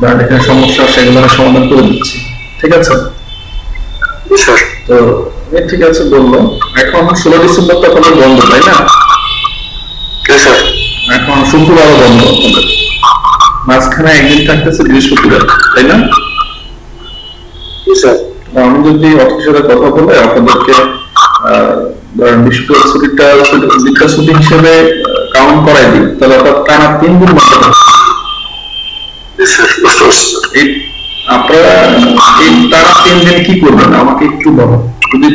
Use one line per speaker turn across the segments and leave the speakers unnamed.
যার এখানে সমস্যা সেগুলো আমি সমাধান করে দিচ্ছি, ঠিক আছে? তো ঠিক আছে বললো। এখন 16 ডিসেম্বর তো আপনাদের বন্ধ, তাই না? এখন শুক্রবারও বন্ধ আপনাদের, মাঝখানে একদিন থাকতেছে বৃহস্পতিবার, তাই না? আমি যদি অফিসের সাথে কথা বলে আপনাদেরকে বৃহস্পতিবার ছুটিটা ছুটি হিসেবে কাউন্ট করাই দিই, তাহলে আপনার টানা 3 দিন বন্ধ থাকবে। আপনারা এই টানা 3 দিন কি করবেন আমাকে একটু বলো। যদি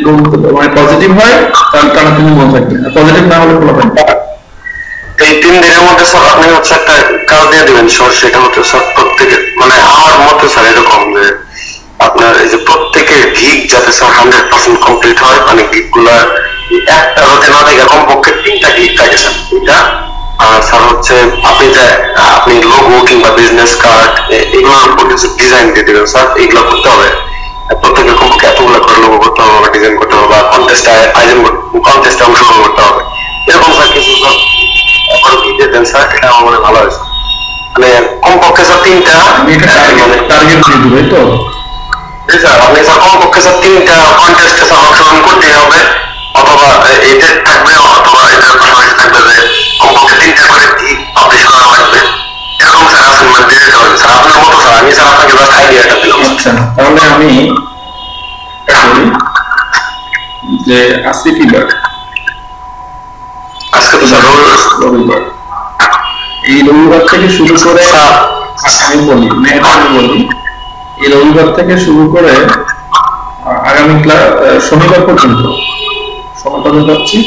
মানে পজিটিভ হয় তাহলে টানা 3 দিন বন্ধ থাকবে, পজিটিভ না হলে খোলা থাকবে।
এই 3 দিনের মধ্যে স্যার আপনি হচ্ছে একটা কাজ দিয়ে দিবেন স্যার, সেটা হচ্ছে স্যার প্রত্যেকে, মানে আমার মতে স্যার এরকম যে আপনার এই যে প্রত্যেকের গিগ যাতে স্যার 100% কমপ্লিট হয়, মানে গিগ গুলা একটা হতে না থেকে কমপক্ষে 3টা গিগ থাকে স্যার। এটা স্যার হচ্ছে আপনি লোগো কিংবা বিজনেস কার্ড এগুলোর উপর কিছু ডিজাইন দিয়ে দিবেন স্যার। এগুলো করতে হবে প্রত্যেকের কমপক্ষে এতগুলো করে লোগো করতে হবে বা ডিজাইন করতে হবে বা কন্টেস্টে অংশগ্রহণ করতে হবে, এরকম স্যার কিছু স্যার দেন স্যার। এটা আমার মনে ভালো হয়েছে, মানে কমপক্ষে স্যার 3টা
টার্গেট দিয়ে দিবে তো
স্যার। আপনি স্যার কমপক্ষে স্যার 3টা কন্টেস্টে স্যার অংশগ্রহণ করতেই হবে, অথবা এটা থাকবে, অথবা এটার পাশাপাশি থাকবে যে কমপক্ষে 3টা করে গিগ পাবলিশ করা লাগবে, এরকম স্যার অ্যাসাইনমেন্ট দিয়ে দিতে হবে স্যার। আপনার মতো স্যার, আমি স্যার আপনাকে জাস্ট আইডিয়াটা দিলাম।
আচ্ছা, তাহলে আমি যে আজকে কি বার?
আজকে তো স্যার
রবিবার। এই রবিবার থেকে শুরু করে আমি বলি এই রবিবার থেকে শুরু করে আগামী শনিবার পর্যন্ত সময়টা যাচ্ছি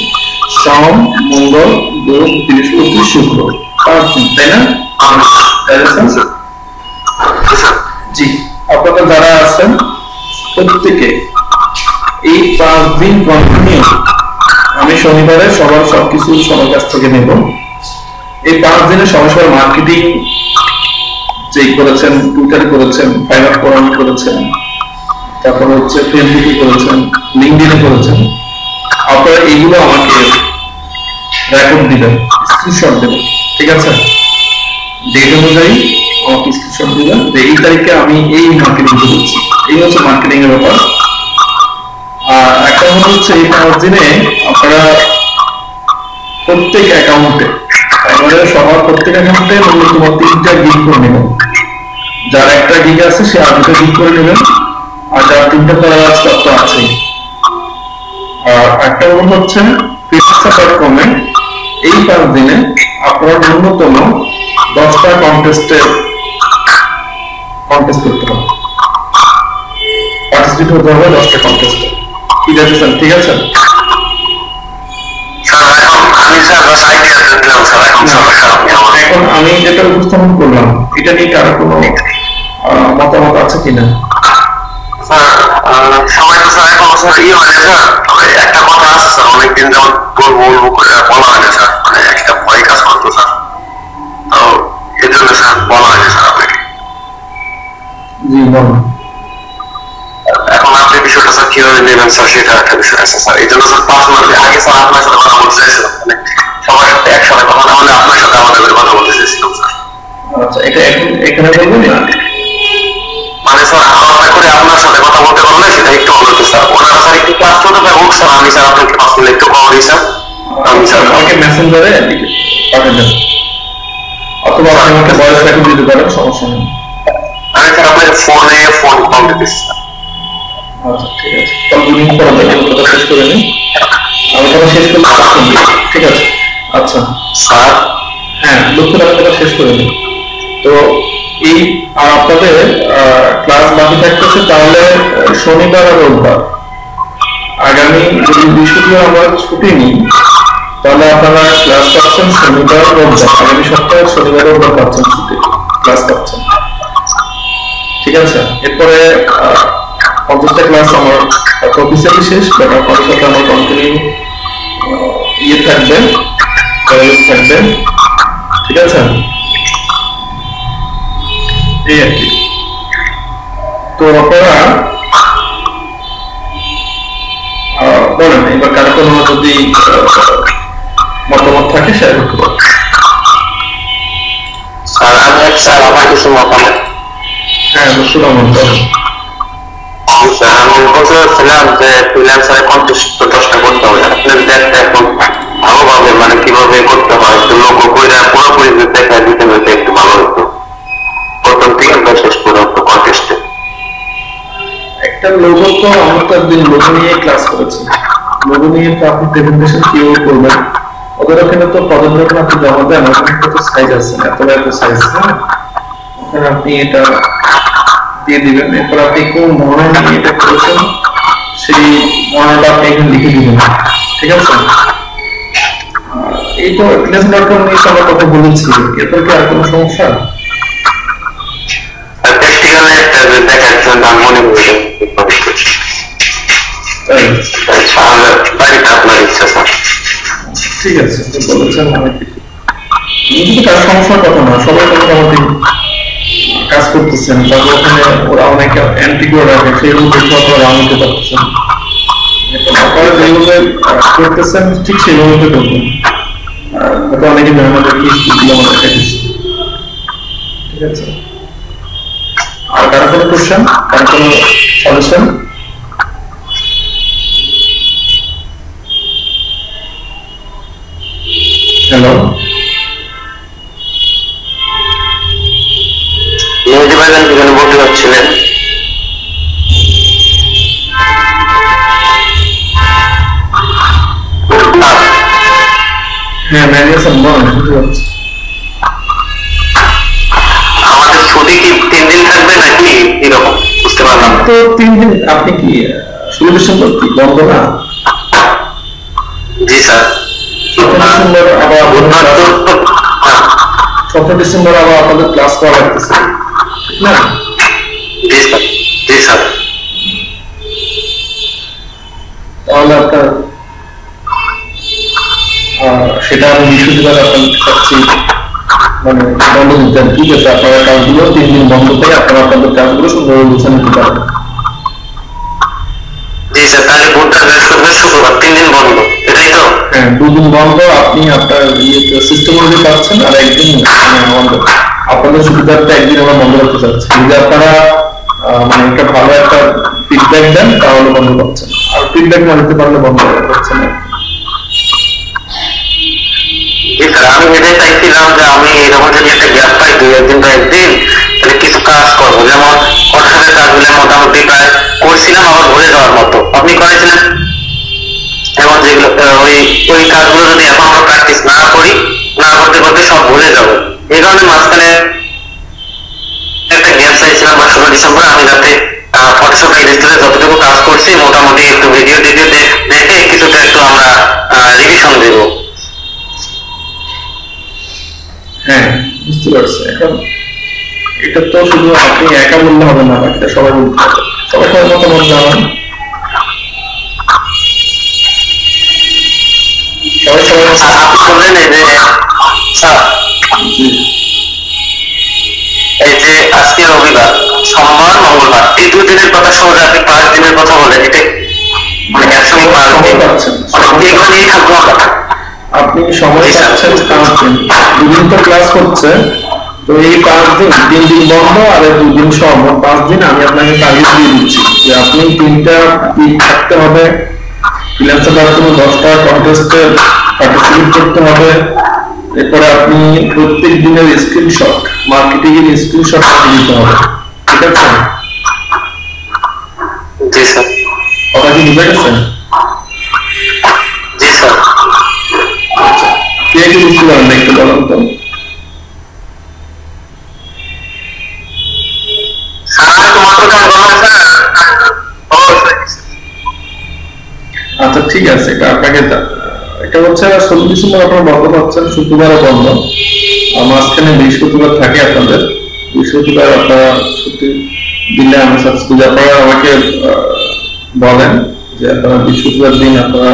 সোম, মঙ্গল, বুধ, বৃহস্পতি, শুক্র, 5 দিন, তাই না? জি, আপনারা যারা আছেন প্রত্যেকে এই 5 দিন কন্টিনিউ, আমি শনিবারে সবার সবকিছু সবার কাছ থেকে নেব। এই 5 দিনে সবার মার্কেটিং যেই করেছেন, টুইটারে করেছেন, ফাইবার ফোরামে করেছেন, তারপর হচ্ছে ফেসবুকে করেছেন, লিঙ্কডইনে করেছেন, আপনারা এইগুলো আমাকে রেকর্ড দিবেন, স্ক্রিনশট দেবেন, ঠিক আছে? ডেট অনুযায়ী আমাকে স্ক্রিনশট দিবেন যে এই তারিখে আমি এই মার্কেটিং করেছি। এই হচ্ছে মার্কেটিং এর ব্যাপার। আর একটা হচ্ছে এই 5 দিনে আপনারা প্রত্যেক অ্যাকাউন্টে, সবার প্রত্যেক অ্যাকাউন্টে ন্যূনতম 3টা গিগ করে নেবেন। যার একটা গিগ আছে সে আর 2টা গিগ করে নেবেন, আর যার 3টা করার আছে তো আছেই। আর একটা হচ্ছে freelancer.com এ এই 5 দিনে আপনারা ন্যূনতম 10টা কন্টেস্ট করতে হবে, পার্টিসিপেট হতে হবে 10টা কন্টেস্টে। ঠিক আছে স্যার? ঠিক আছে এখন আমি যেটা উপস্থাপন করলাম এটা নিয়ে কারো কোনো মতামত আছে কিনা?
সবাই তো স্যার এখন স্যার হয় না স্যার, তবে একটা কথা আছে স্যার, অনেকদিন যেমন বলবো বলা হয় না স্যার, মানে একটা ভয় কাজ করতো স্যার, তো এই জন্য স্যার বলা হয়নি স্যার আপনাকে।
জি বলুন।
এখন আপনি বিষয়টা স্যার কিভাবে নেবেন স্যার, সেটা একটা বিষয় আছে স্যার। এই জন্য স্যার পার্সোনালি আগে স্যার আপনার সাথে কথা বলতে চাইছিলাম, মানে সবার সাথে একসাথে কথা না বলে আপনার সাথে আলাদা করে কথা বলতে চাইছিলাম স্যার।
আচ্ছা, এটা এখানে বলবেন না,
মানে স্যার আলাদা করে আপনার সাথে কথা বলতে পারলে সেটা একটু ভালো হতো স্যার। ওনারা স্যার একটু ক্লাস করতে হোক স্যার, আমি স্যার আপনাকে পার্সোনালি একটু কল দিই স্যার। আমি স্যার
আমাকে মেসেঞ্জারে পাঠিয়ে দেন, অথবা আপনি আমাকে ভয়েস রেকর্ড দিতে পারেন, সমস্যা নেই।
আমি স্যার আপনাকে ফোন কল দিতেছি স্যার।
আচ্ছা ঠিক আছে, তাহলে দুদিন পরে কথা শেষ করে নিই, আমি কথা শেষ করলে ঠিক আছে? আচ্ছা
স্যার,
হ্যাঁ লক্ষ্য রাখার কথা শেষ করে নিই। তো এই আর আপনাদের ক্লাস বাকি থাকতেছে তাহলে শনিবার আর রোববার। আগামী যদি বৃহস্পতিবার আমরা ছুটি নিই তাহলে আপনারা ক্লাস পাচ্ছেন শনিবার রোববার, আগামী সপ্তাহে শনিবার রোববার পাচ্ছেন ছুটি, ক্লাস পাচ্ছেন, ঠিক আছে? এরপরে 50টা ক্লাস আমার অফিসিয়ালি শেষ, বাট আপনার সাথে আমার কন্টিনিউ থাকবে, থাকবে, ঠিক আছে? এই আর কি। তো আপনারা বলেন এবার কারো কোনো যদি মতামত থাকে শেয়ার করতে পারেন।
স্যার আমি স্যার আমার কিছু মতামত
হ্যাঁ লক্ষ্য রমন বলেন।
আমি বলছিলাম যে ফ্রিল্যান্সারে কন্টেস্ট 10টা করতে হবে, আপনি দেখতে এখন ভালোভাবে মানে কিভাবে করতে হয় একটু লোগো করে পুরোপুরি দেখা দিতে হইতে একটু ভালো হতো, প্রথম থেকে একবার শেষ পর্যন্ত কন্টেস্টে।
একটা লোগো তো আমরা তো একদিন লোগো নিয়ে ক্লাস করেছি, লোগো নিয়ে তো আপনি প্রেজেন্টেশন কিভাবে করবেন, ওদের ওখানে তো পদের যখন আপনি জমা দেন ওখানে কত সাইজ আছে, এত সাইজ, হ্যাঁ ওখানে আপনি এটা দিয়ে দিবেন, এরপর আপনি কোন মনে নিয়ে এটা করেছেন সেই মনেটা আপনি এখানে লিখে দিবেন, ঠিক আছে। এই তো freelance.com নিয়ে আমরা কথা বলেছি, এরপর কি আর কোনো সমস্যা?
প্র্যাকটিক্যালি একটা দেখার জন্য আমি মনে করি বাড়িটা আপনার ইচ্ছা স্যার।
ঠিক আছে, বলেছেন অনেক কিছু, কিন্তু তার সমস্যার কথা না, সবাই তো মোটামুটি কাজ করতেছেন, তারপর ওখানে ওরা অনেকে অ্যান্টি করে রাখে, সেইগুলো দেখে আপনারা আনতে পারতেছেন, আপনারা যেভাবে করতেছেন ঠিক সেইভাবে তো করবেন, হয়তো অনেকে আমাদের কি স্কুলগুলো আমরা দেখা দিচ্ছি, ঠিক আছে। আর কারো কোনো কোশ্চেন, কারো কোনো সাজেশন? হ্যালো,
মেহেদি ভাইজান যেখানে বলতে পারছিলেন।
হ্যাঁ ম্যানেজার বলেন, বুঝতে পারছি।
আমাদের ছুটি কি 3 দিন থাকবে নাকি এরকম বুঝতে পারলাম না।
তো 3 দিন আপনি কি 16 ডিসেম্বর কি বন্ধ না?
জি স্যার।
17 ডিসেম্বর আবার 17 ডিসেম্বর আবার আপনাদের ক্লাস করা লাগতেছে না?
জি স্যার, জি স্যার।
তাহলে আপনার সেটা আমি বৃহস্পতিবার আপনাদের কাছে মানে বন্ধ দিতেন, ঠিক আছে, আপনারা কাজগুলো 3 দিন বন্ধ করে আপনারা আপনাদের কাজগুলো সুন্দরভাবে গুছিয়ে নিতে পারবেন।
জি স্যার, তাহলে বুধবার বৃহস্পতিবার শুক্রবার 3 দিন বন্ধ, এটাই তো?
হ্যাঁ 2 দিন বন্ধ, আপনি আপনার সিস্টেম অনুযায়ী পাচ্ছেন, আর একদিন বন্ধ। আপনাদের সুবিধার্থে একদিন আমরা বন্ধ রাখতে চাচ্ছি, যদি আপনারা মানে একটা ভালো একটা ফিডব্যাক দেন তাহলে বন্ধ পাচ্ছেন, আর ফিডব্যাক না দিতে পারলে বন্ধ পাচ্ছেন না।
আমি এটাই চাইছিলাম যে আমি এরকম যদি একটা গ্যাপ পাই 2-1 দিন বা একদিন, তাহলে কিছু কাজ করবো, যেমন ফটোশপের কাজগুলো মোটামুটি প্রায় করছিলাম আবার ভুলে যাওয়ার মতো, আপনি করেছিলেন, এবং যেগুলো ওই ওই কাজগুলো যদি এখন আমরা প্র্যাকটিস না করি, না করতে করতে সব ভুলে যাবো, এই কারণে মাঝখানে একটা গ্যাপ চাইছিলাম বা 16 ডিসেম্বর আমি যাতে ফটোশপ এডিটরে যতটুকু কাজ করছি মোটামুটি একটু ভিডিও টিডিও দেখে কিছুটা একটু আমরা রিভিশন দেবো।
হ্যাঁ বুঝতে পারছি। এখন এটা তো শুধু আপনি একা বললে হবে না, বাকিটা সবাই বলতে হবে, সবাই সবার মতামত জানান, সবাই সবাই
আপনি বললেন এই যে স্যার, এই যে আজকে রবিবার, সোমবার, মঙ্গলবার, এই 2 দিনের কথা সহজে আপনি 5 দিনের কথা বলেন, এটা মানে একসঙ্গে 5 দিন এখানেই থাকবো আমরা।
আপনি সময় পাচ্ছেন 5 দিন, 2 দিন তো ক্লাস হচ্ছে, তো এই 5 দিন 3 দিন বন্ধ আর 2 দিন সহ 5 দিন আমি আপনাকে টার্গেট দিয়ে দিচ্ছি যে আপনি 3টা উইক থাকতে হবে, ফ্রিল্যান্সার.com 10টা কন্টেস্টে পার্টিসিপেট করতে হবে, এরপরে আপনি প্রত্যেক দিনের স্ক্রিনশট, মার্কেটিং এর স্ক্রিনশট দিতে হবে, ঠিক আছে?
জি স্যার।
কথা কি বুঝে গেছেন?
জি স্যার।
আচ্ছা, কে কি বুঝতে পারেন একটু বলেন তো। আচ্ছা ঠিক আছে, এটা আপনাকে এটা হচ্ছে 16 ডিসেম্বর আপনারা বন্ধ পাচ্ছেন, শুক্রবারও বন্ধ, মাঝখানে বৃহস্পতিবার থাকে আপনাদের, বৃহস্পতিবার আপনারা ছুটি দিলে আমি যদি আপনারা আমাকে বলেন যে আপনারা বৃহস্পতিবার দিন আপনারা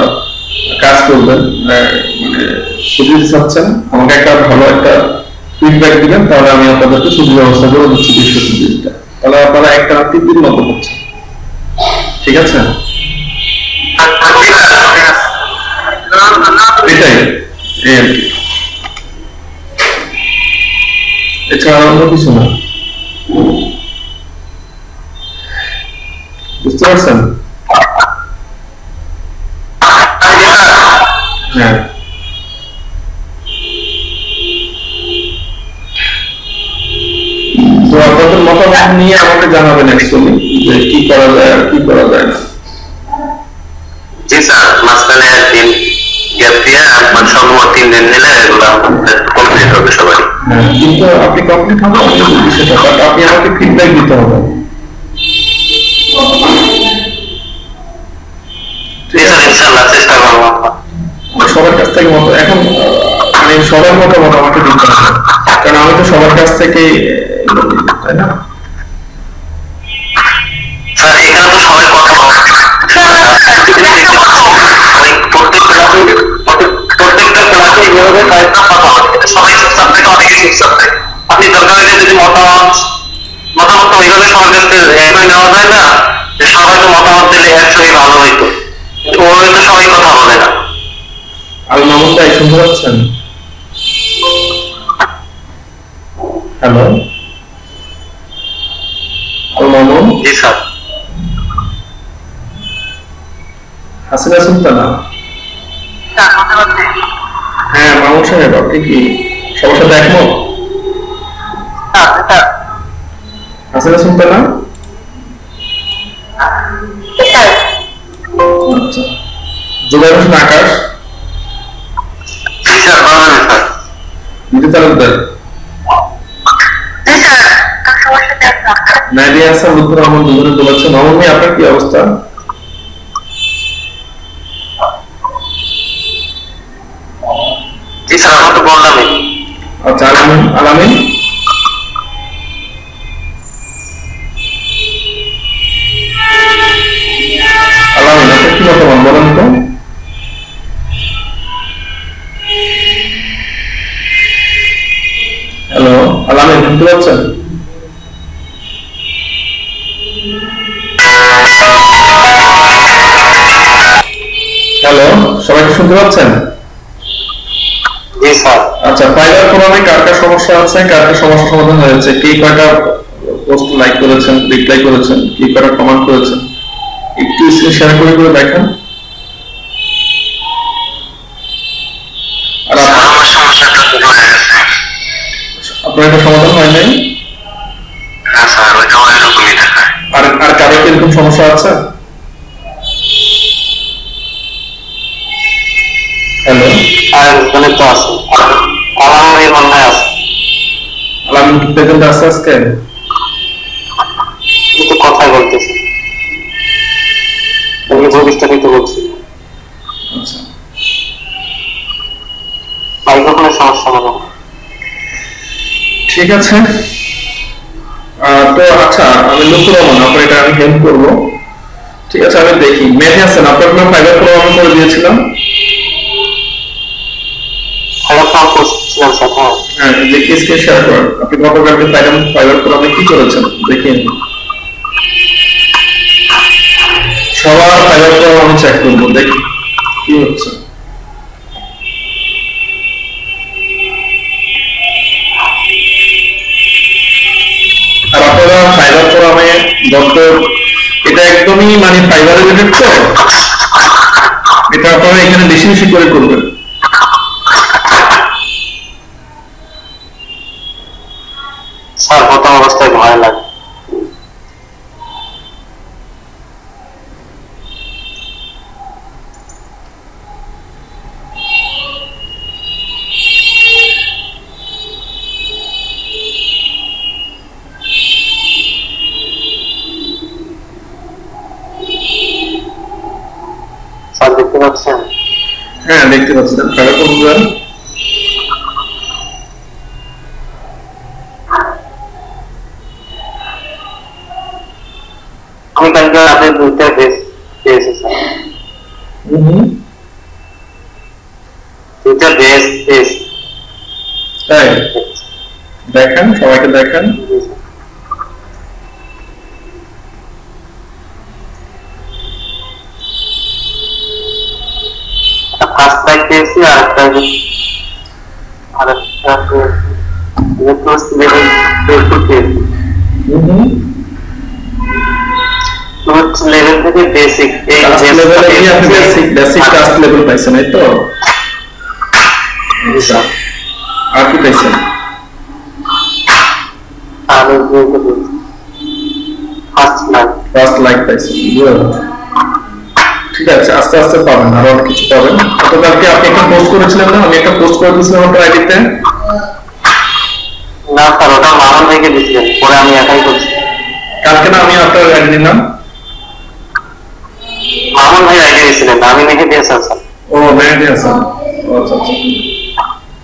কাজ করবেন, মানে ছুটি চাচ্ছেন, আমাকে একটা ভালো একটা ফিডব্যাক দিবেন, তাহলে আমি আপনাদেরকে ছুটির ব্যবস্থা করে দিচ্ছি বৃহস্পতিবার দিনটা, তাহলে আপনারা একটা 3 দিন মতো করছেন, ঠিক আছে? এটাই এই আর কি, এছাড়া অন্য কিছু না। বুঝতে পারছেন? হ্যাঁ তো আপনাদের মতামত নিয়ে আমাকে জানাবেন অ্যাকচুয়ালি যে কি করা যায় আর কি করা যায় না।
জি স্যার, মাঝখানে একদিন গ্যাপ দিয়ে আপনার সর্বমোট 3 দিন নিলে এগুলো কমপ্লিট হবে সবাই।
হ্যাঁ কিন্তু আপনি কমপ্লিট হবে আমি বলছি সেটা, বাট আপনি আমাকে ফিডব্যাক দিতে হবে।
জি স্যার, ইনশাআল্লাহ চেষ্টা করবো।
সবার কাছ থেকে মত এখন মানে সবার মতামত আমাকে দিতে হবে, কারণ আমি তো সবার কাছ থেকে, তাই না?
স্যার এখানে তো সবাই কথা বলে, প্রত্যেকটা ক্লাসে এইভাবে কয়েকটা কথা বলে, সবাই চুপচাপ থেকে অনেকে চুপচাপ থাকে। আপনি দরকার হলে যদি মতামত তো ওইভাবে সবার কাছ থেকে একই নেওয়া যায় না, যে সবাই তো মতামত দিলে একসঙ্গে ভালো হইতো, কিন্তু ওই তো সবাই কথা বলে না।
আল মামুন ভাই শুনতে পাচ্ছেন? হ্যালো আল মামুন?
জি স্যার।
হাসিনা সুলতানা? হ্যাঁ মামুন সাহেব, আপনি কি সবার সাথে একমত? হাসিনা সুলতানা? আচ্ছা, জুবাইর হোসেন আকাশ?
জি স্যার, বলবেন স্যার।
মিতু তালুকদার? নাদিয়া হাসান, লুৎফুর রহমান দুজনে বলেছে। মামুন ভাই আপনার কি অবস্থা?
জি স্যার, আমরা তো বললামই।
আচ্ছা আলামিন? আলামিন আপনার কি মতামত বলেন তো? হ্যালো আলামিন, শুনতে পাচ্ছেন? হ্যালো, সবাই কি শুনতে পাচ্ছেন?
জি স্যার।
আচ্ছা, ফাইবার ফোরামে কার কার সমস্যা আছে, কার কার সমস্যা সমাধান হয়েছে, কে কয়টা পোস্ট লাইক করেছেন, রিপ্লাই করেছেন, কে কয়টা কমেন্ট করেছেন, একটু স্ক্রিন শেয়ার করে দেখেন। আর
আমার সমস্যাটা তো হয়ে গেছে।
আপনার এটা সমাধান হয় নাই?
হ্যাঁ স্যার, ওইটাও এরকমই দেখায়।
আর আর কারো কি এরকম সমস্যা আছে? হ্যালো,
আর মানে তো আছে, আলামের মনে আছে।
আলামিন কি প্রেজেন্ট আছে আজকে?
কিন্তু কথাই বলতেছি, আমি বিস্তারিত বলছি।
আচ্ছা,
মাইক্রোফোনের সমস্যা হবে।
ঠিক আছে। তো আচ্ছা, আমি লুৎফুর রহমান, আপনার এটা আমি হেল্প করবো। ঠিক আছে, আমি দেখি। মেহেদি হাসান, আপনার কোনো ফাইবার প্রোগ্রাম করে দিয়েছিলাম। হ্যাঁ, দেখি স্ক্রিন শেয়ার করেন। আপনি গতকালকে ফাইবার প্রোগ্রামে কি করেছেন দেখিয়ে নিন। সবার ফাইবার প্রোগ্রাম আমি চেক করবো, দেখি কি হচ্ছে। আর আপনারা ফাইবার প্রোগ্রামে যত, এটা একদমই মানে ফাইবার রিলেটেড, তো এটা আপনারা এখানে বেশি বেশি করে করবেন।
স্যার প্রথম অবস্থায় ভয় লাগে। স্যার দেখতে পাচ্ছেন?
হ্যাঁ দেখতে পাচ্ছি। ফাইবার প্রোগ্রাম
আমি কালকে রাতে 2টা বেস পেয়েছি স্যার। 2টা বেস পেয়েছি।
তাই দেখেন, সবাইকে দেখেন।
ফার্স্ট টাইম পেয়েছি, আরেকটা পেয়েছি। তো টুলস লেভেল থেকে বেসিক এই
লেভেলে কি আপনি বেসিক টাস্ক লেভেল পাইছেন এই তো? আচ্ছা, আর কি পাইছেন?
আর
ফার্স্ট লাইক পাইছেন। ঠিক আছে, আস্তে আস্তে পাবেন, আরো অনেক কিছু পাবেন। গতকালকে আপনি একটা পোস্ট করেছিলেন না, আমি একটা পোস্ট করে দিয়েছিলাম আপনার আইডিতে।
না স্যার, ওটা মামুন ভাইকে দিয়েছিলেন, পরে আমি একাই করছি।
কালকে না আমি আপনার আইডি নিলাম?
মামুন ভাই আইডি দিয়েছিলেন, আমি লিখে দিয়েছি স্যার।
ও মেহেদি হাসান, আচ্ছা আচ্ছা,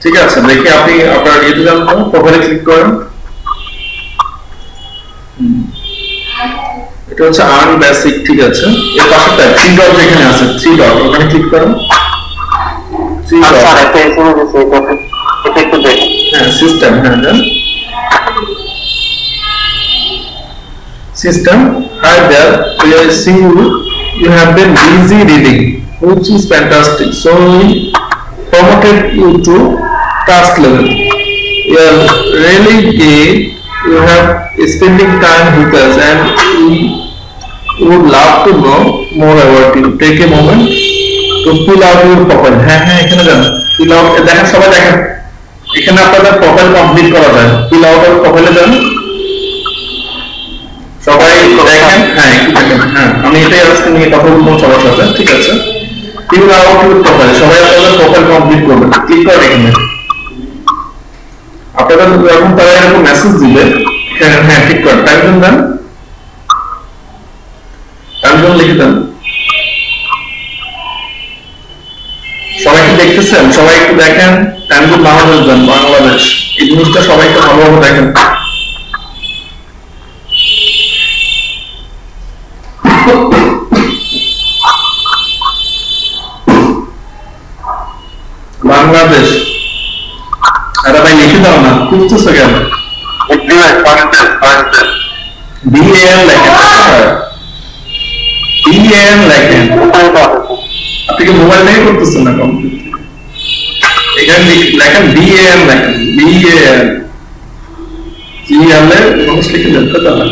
ঠিক আছে। দেখি আপনি আপনার ইয়েতে যান তো, প্রোফাইলে ক্লিক করেন। এটা হচ্ছে আর্ন বেসিক, ঠিক আছে। এর পাশেটা থ্রি ডট যেখানে আছে, থ্রি ডট ওখানে ক্লিক করেন। থ্রি ডট,
স্যার একটা এসএমএস দিয়েছে, এটা একটু দেখুন।
হ্যাঁ সিস্টেম, হ্যাঁ দেন system. Hi there, we are seeing you have been busy reading, which is fantastic. So we promoted you to task level. You are really great. You have spending time with us, and we would love to know more about you. Take a moment to fill out your profile. হ্যাঁ হ্যাঁ, এখানে যান, fill out দেখেন, সবাই দেখেন, এখানে আপনাদের profile complete করা যায়। fill out এর প্রোফাইলে যান, সবাই দেখেন। হ্যাঁ একটু দেখেন, হ্যাঁ আমি এটাই আজকে নিয়ে কথা বলবো সবার সাথে, ঠিক আছে। ফিল আউট ইউর প্রোফাইল, সবাই আপনাদের প্রোফাইল কমপ্লিট করবেন। ক্লিক করেন এখানে, আপনাদের যখন তারা এরকম মেসেজ দিবে এখানে, হ্যাঁ ঠিক করেন, টাইম জোন দেন, টাইম জোন লিখে দেন। সবাই কি দেখতেছেন? সবাই একটু দেখেন, টাইম জোন বাংলাদেশ দেন, বাংলাদেশ। এই জিনিসটা সবাইকে ভালোভাবে দেখেন। বাংলাদেশ, আরে ভাই লিখে দাও না, খুঁজতেছো কেন? BAN লেখেন, BAN লেখেন। আপনি কি মোবাইল নিয়ে করতেছেন না কমপ্লিট? এখানে লেখেন BAN, লেখেন BAN, GL এর মানুষ লিখে দেন তো। তাহলে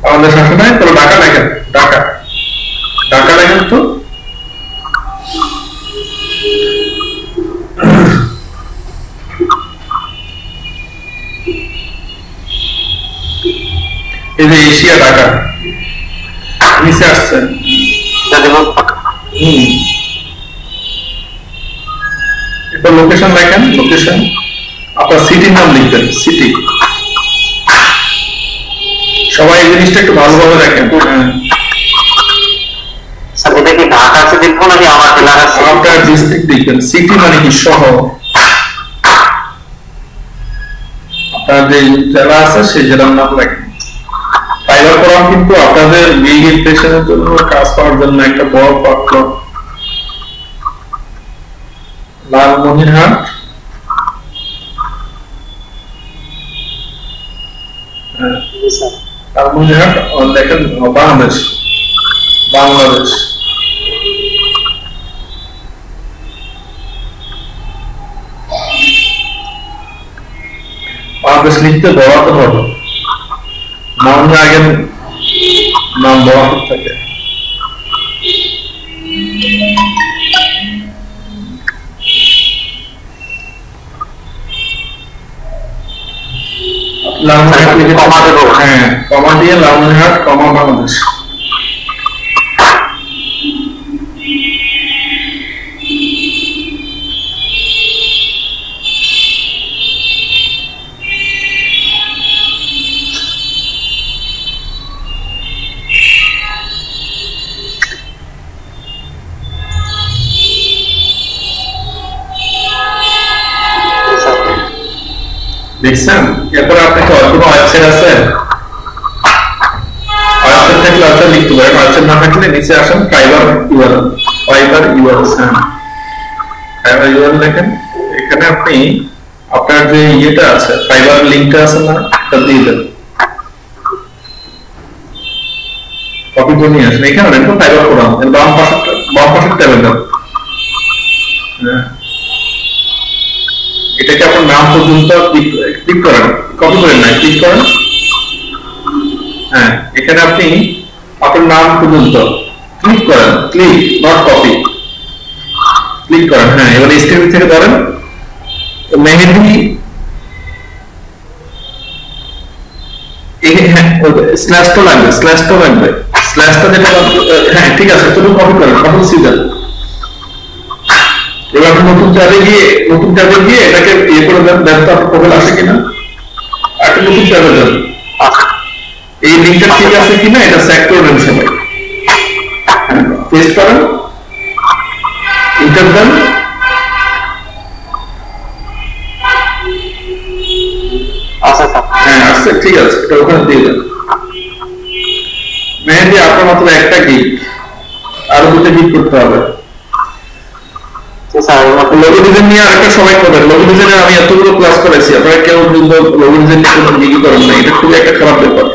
আমাদের শাসনে তো ঢাকা লেখেন, ঢাকা, ঢাকা লেখেন তো। এই যে এশিয়া, ঢাকা নিচে আসছে। এরপর লোকেশন লেখেন, লোকেশন, আপনার সিটির নাম লিখবেন, সিটি। সবাই এই জিনিসটা একটু ভালোভাবে দেখেন। আপনার ডিস্ট্রিক্ট লিখবেন, সিটি মানে কি শহর, আপনার যে জেলা আছে সেই জেলার নাম লেখেন। ফাইবার ফোরাম কিন্তু আপনাদের বিগ ইমপ্রেশনের জন্য, কাজ করার জন্য একটা বড় পাত্র। লালমনিরহাট, লালমনিরহাট দেখেন, বাংলাদেশ, বাংলাদেশ। বাংলাদেশ লিখতে বড়াতে হবে, নাম আগে নাম বড় থাকে। লালমনিরহাট লিখে, হ্যাঁ কমা দিয়ে লালমনিরহাট, কমা বাংলাদেশ। দেখছেন? এরপরে আপনাকে কোনো ওয়েবসাইট আছে, ওয়েবসাইট থাকলে ওয়েবসাইট লিখতে পারেন, ওয়েবসাইট না থাকলে নিচে আসেন, ফাইবার ইউআরএল, ফাইবার ইউআরএল, হ্যাঁ ফাইবার ইউআরএল লেখেন। এখানে আপনি আপনার যে ইয়েটা আছে, ফাইবার লিংকটা আছে না, এটা দিয়ে দেন, কপি করে নিয়ে আসেন। এখানে দেখুন ফাইবার ফোরাম, এর বাম পাশের ট্যাবে দেন। হ্যাঁ, এটাকে আপনার নাম পর্যন্ত ক্লিক করেন, কপি করেন না, ক্লিক করেন, হ্যাঁ, এখানে আপনি আপনার নাম পর্যন্ত ক্লিক করেন, ক্লিক নট কপি, ক্লিক করেন। হ্যাঁ, এবার স্ক্রিন থেকে ধরেন মেহেদি, স্ল্যাশটা লাগবে, স্ল্যাশটা লাগবে, স্ল্যাশটা যেটা, হ্যাঁ ঠিক আছে, তুমি কপি করেন, কন্ট্রোল সি দেন। এবার আপনি নতুন ট্যাবে গিয়ে এটাকে ইয়ে করে দেন, দেন তো আপনার প্রোফাইল আসে কিনা, একটা নতুন ট্যাবে দেন, এই লিঙ্কটা ঠিক আছে কিনা এটা চেক করে নেন সবাই। পেস্ট করেন, ইন্টার দেন, হ্যাঁ আসছে, ঠিক আছে, এটা ওখানে দিয়ে দেন। মেহেদি আপনার মাত্র একটা গিগ, আরো দুটো গিগ করতে হবে। লগো ডিজাইন নিয়ে আরেকটা সবাই করবেন। লগো ডিজাইনে আমি এতগুলো ক্লাস করেছি, আপনারা কেউ কিন্তু লগো ডিজাইন নিয়ে কোনো গিগই করেন না, এটা খুবই একটা খারাপ ব্যাপার।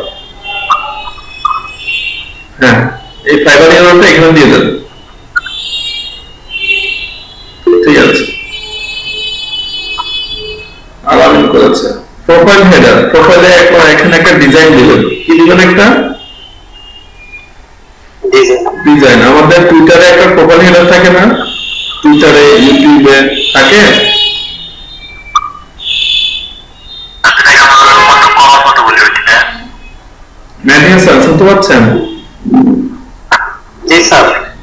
হ্যাঁ, এই ফাইবার এররটা এখানে দিয়ে দেন, ঠিক আছে। আলামিন করেছে প্রোফাইল হেডার, প্রোফাইলে এখানে একটা ডিজাইন দিবেন, কি দিবেন? একটা ডিজাইন। আমাদের টুইটারে একটা প্রোফাইল হেডার থাকে না, টুইটারে ইউটিউবে থাকে, ম্যাডিয়া স্যার শুনতে পাচ্ছেন?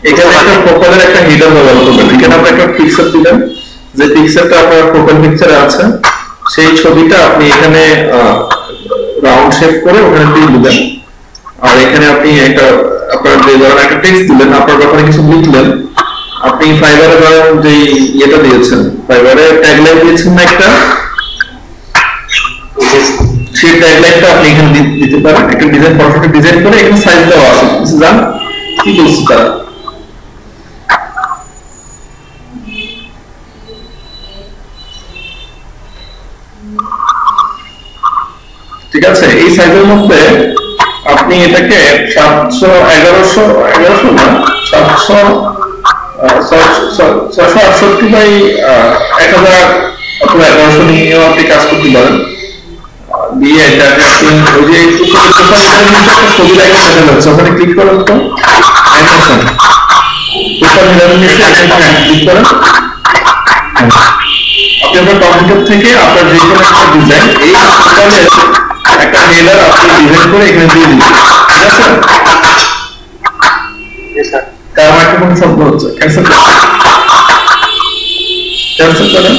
এখানে একটা প্রোফাইলের একটা হেডার ব্যবহার করবেন, এখানে আপনি একটা পিকচার দিবেন, যে পিকচারটা আপনার প্রোফাইল পিকচারে আছে সেই ছবিটা আপনি এখানে রাউন্ড শেপ করে ওখানে দিয়ে দিবেন। আর এখানে আপনি একটা আপনার যে ধরনের একটা টেক্সট দিলেন, আপনার ব্যাপারে কিছু লিখলেন, আপনি ফাইবারে ধরেন যে ইয়েটা দিয়েছেন, ফাইবারে ট্যাগলাইন দিয়েছেন না একটা, সেই ট্যাগলাইনটা আপনি এখানে দিতে পারেন। একটা ডিজাইন, ফটোটা ডিজাইন করে এখানে সাইজ দেওয়া আছে, জান কি বলছি তারা, ঠিক আছে। এই সাইজের মধ্যে আপনি এটাকে 700 না 668 বাই 1000 অথবা 1100 নিয়েও আপনি কাজ করতে পারেন। দিয়ে এটাকে আপনি ওই যে ছবি লাগে দেখা যাচ্ছে, ওখানে ক্লিক করেন তো অ্যানিমেশন, ক্লিক করেন। আপনি আপনার কম্পিউটার থেকে আপনার যে কোনো একটা ডিজাইন, এই একটা হেডার আপনি ডিজাইন করে এখানে দিয়ে দিবেন, ঠিক আছে। কার মাইক্রোফোন শব্দ হচ্ছে, ক্যান্সেল করেন, ক্যান্সেল করেন।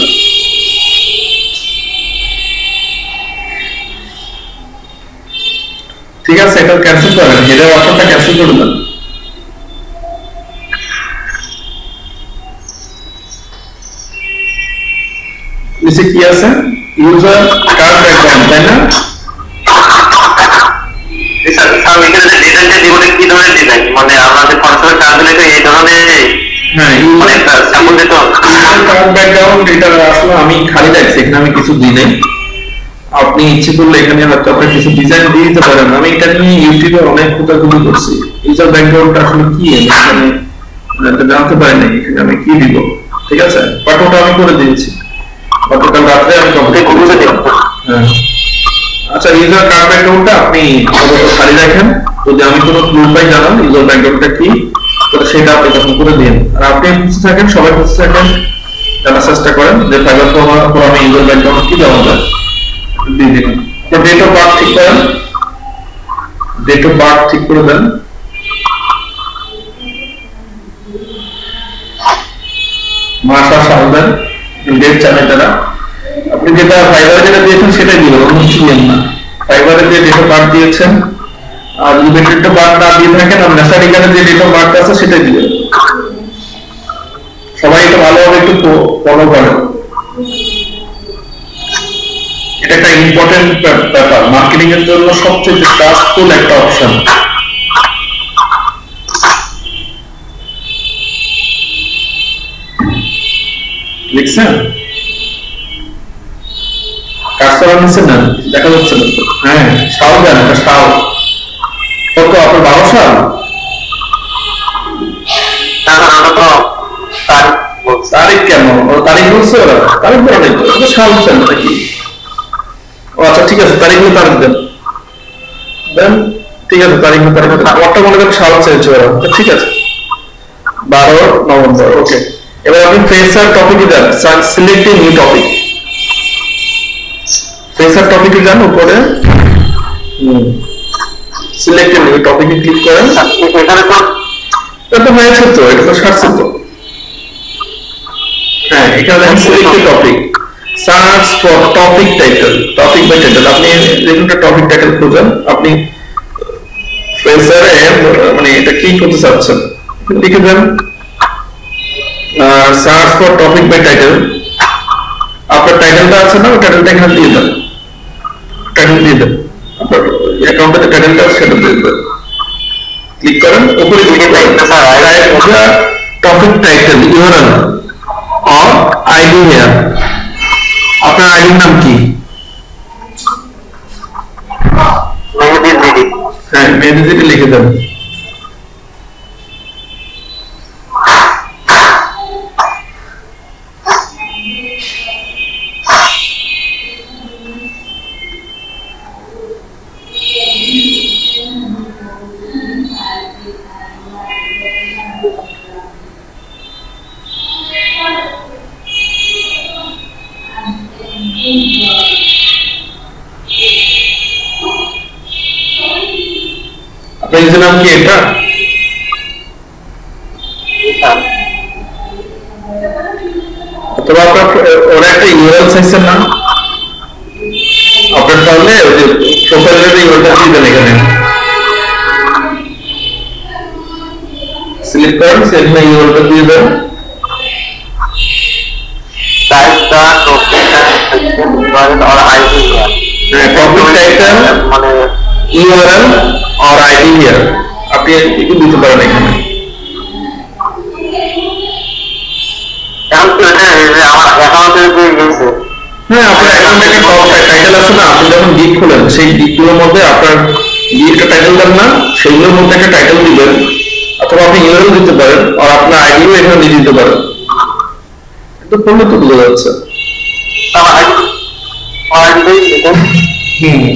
ঠিক আছে, এটা ক্যান্সেল করেন, হেডার অপশনটা ক্যান্সেল করে দেন। নিচে কি আছে? ইউজার কার্ড ব্যাকগ্রাউন্ড, তাই না? মানে আমাদের ফটোর কাজগুলো তো এই ধরনের, হ্যাঁ মানে সাপোর্ট দিতে হবে। কার্ড ব্যাকগ্রাউন্ড এটা আসলে আমি খালি রাখছি, এখানে আমি কিছু দিই নাই। আপনি ইচ্ছে করলে এখানে হয়তো আপনি কিছু ডিজাইন দিয়ে দিতে পারেন। আমি এটা নিয়ে ইউটিউবে অনেক খোঁজাখুঁজি করছি, ইউজার ব্যাকগ্রাউন্ডটা আসলে কি আমি এখানে জানতে পারি না, এখানে আমি কি দিব, ঠিক আছে। বাট ওটা আমি করে দিয়েছি গতকাল রাত্রে, আমি কমপ্লিট করে দিলাম। হ্যাঁ আচ্ছা, ইউজার কার্ড ব্যাকগ্রাউন্ডটা আপনি খালি রাখেন, যদি আমি কোনো ক্লু পাই জানান ইউজার ব্যাকগ্রাউন্ডটা কি, তাহলে সেটা আপনি তখন করে দিন। আর আপনি বুঝতে থাকেন, সবাই বুঝতে থাকেন, জানার চেষ্টা করেন যে ফাইবার প্রোগ্রাম আমি ইউজার ব্যাকগ্রাউন্ড কি দেওয়া যায় দিয়ে দিন। ডেট অফ বার্থ ঠিক করেন, ডেট অফ বার্থ ঠিক করে দেন। মাস আর সাল দেন, ডেট চালায় তারা। আপনি যেটা ফাইবারে যেটা দিয়েছেন সেটাই দিবেন, অন্য কিছু দিবেন না। ফাইবারে যে ডেট অফ বার্থ দিয়েছেন, আর যদি ডেট অফ বার্থ না দিয়ে থাকেন, আর ন্যাশনাল ইনকামে যে ডেট অফ বার্থ আছে সেটাই দিবেন। সবাই এটা ভালোভাবে একটু ফলো করেন, এটা একটা ইম্পর্টেন্ট ব্যাপার, মার্কেটিং এর জন্য সবচেয়ে ট্রাস্টফুল একটা অপশন। লিখছেন? কাজ করার নিচ্ছে না, দেখা যাচ্ছে না তো। হ্যাঁ, সাল দেন, একটা সাল কত আপনার 12 সাল? তারিখ কেন? তারিখ বলছে ওরা, তারিখ বলা নেই তো, সাল বলছেন নাকি? ও আচ্ছা ঠিক আছে, তারিখ দেন, দেন ঠিক আছে, তারিখ তোমারটা মনে করেন সাল চেঞ্জ হয়ে গেল, ঠিক আছে, 12 নভেম্বর। ওকে, এবার আপনি ফ্রেশার টপিকে যান, select a new topic, fresher টপিকে যান, উপরে সিলেক্ট এ নিউ টপিকে ক্লিক করেন।
এখানে তো
এটা তো হয়েছে, তো এটা তো সার্চ তো, হ্যাঁ এখানে select a topic, search for topic title, topic by title, আপনি যেকোনো একটা টপিক টাইটেল খুঁজেন, আপনি ফ্রেশারে মানে এটা কি করতে চাচ্ছেন লিখে দেন, search for topic by title, আপনার টাইটেলটা আছে না, ওই টাইটেলটা এখানে দিয়ে দেন, টাইটেল দিয়ে দেন, আপনার অ্যাকাউন্টে টাইটেলটা আছে সেটা দিয়ে দেন, ক্লিক করেন, উপরে ক্লিক করেন, topic title URL or ID here, আপনার আইডির নাম কি? হ্যাঁ মেহেদি লিখে দেন। আপনার নিজের নাম কি এটা? অথবা আপনার ওরা একটা ইউআরএল চাইছেন না আপনার, তাহলে ওই যে প্রোফাইলের ইউআরএলটা দিয়ে দেন, এখানে সিলেক্ট করেন, সেখানে ইউআরএলটা দিয়ে দেন, টপিক টাইটেল
মানে
ইউআরএল অর আইডি হিয়ার, আপনি একটু দিতে পারেন এখানে। হ্যাঁ আপনার অ্যাকাউন্টে একটা টাইটেল আছে না, আপনি যখন গিগ খোলেন সেই গিগগুলোর মধ্যে আপনার গিগটা টাইটেল দেন না, সেইগুলোর মধ্যে একটা টাইটেল দিবেন, অথবা আপনি ইউআরএল দিতে পারেন, আর আপনার আইডিও এখানে দিয়ে দিতে পারেন, এটা পড়লে তো বোঝা যাচ্ছে।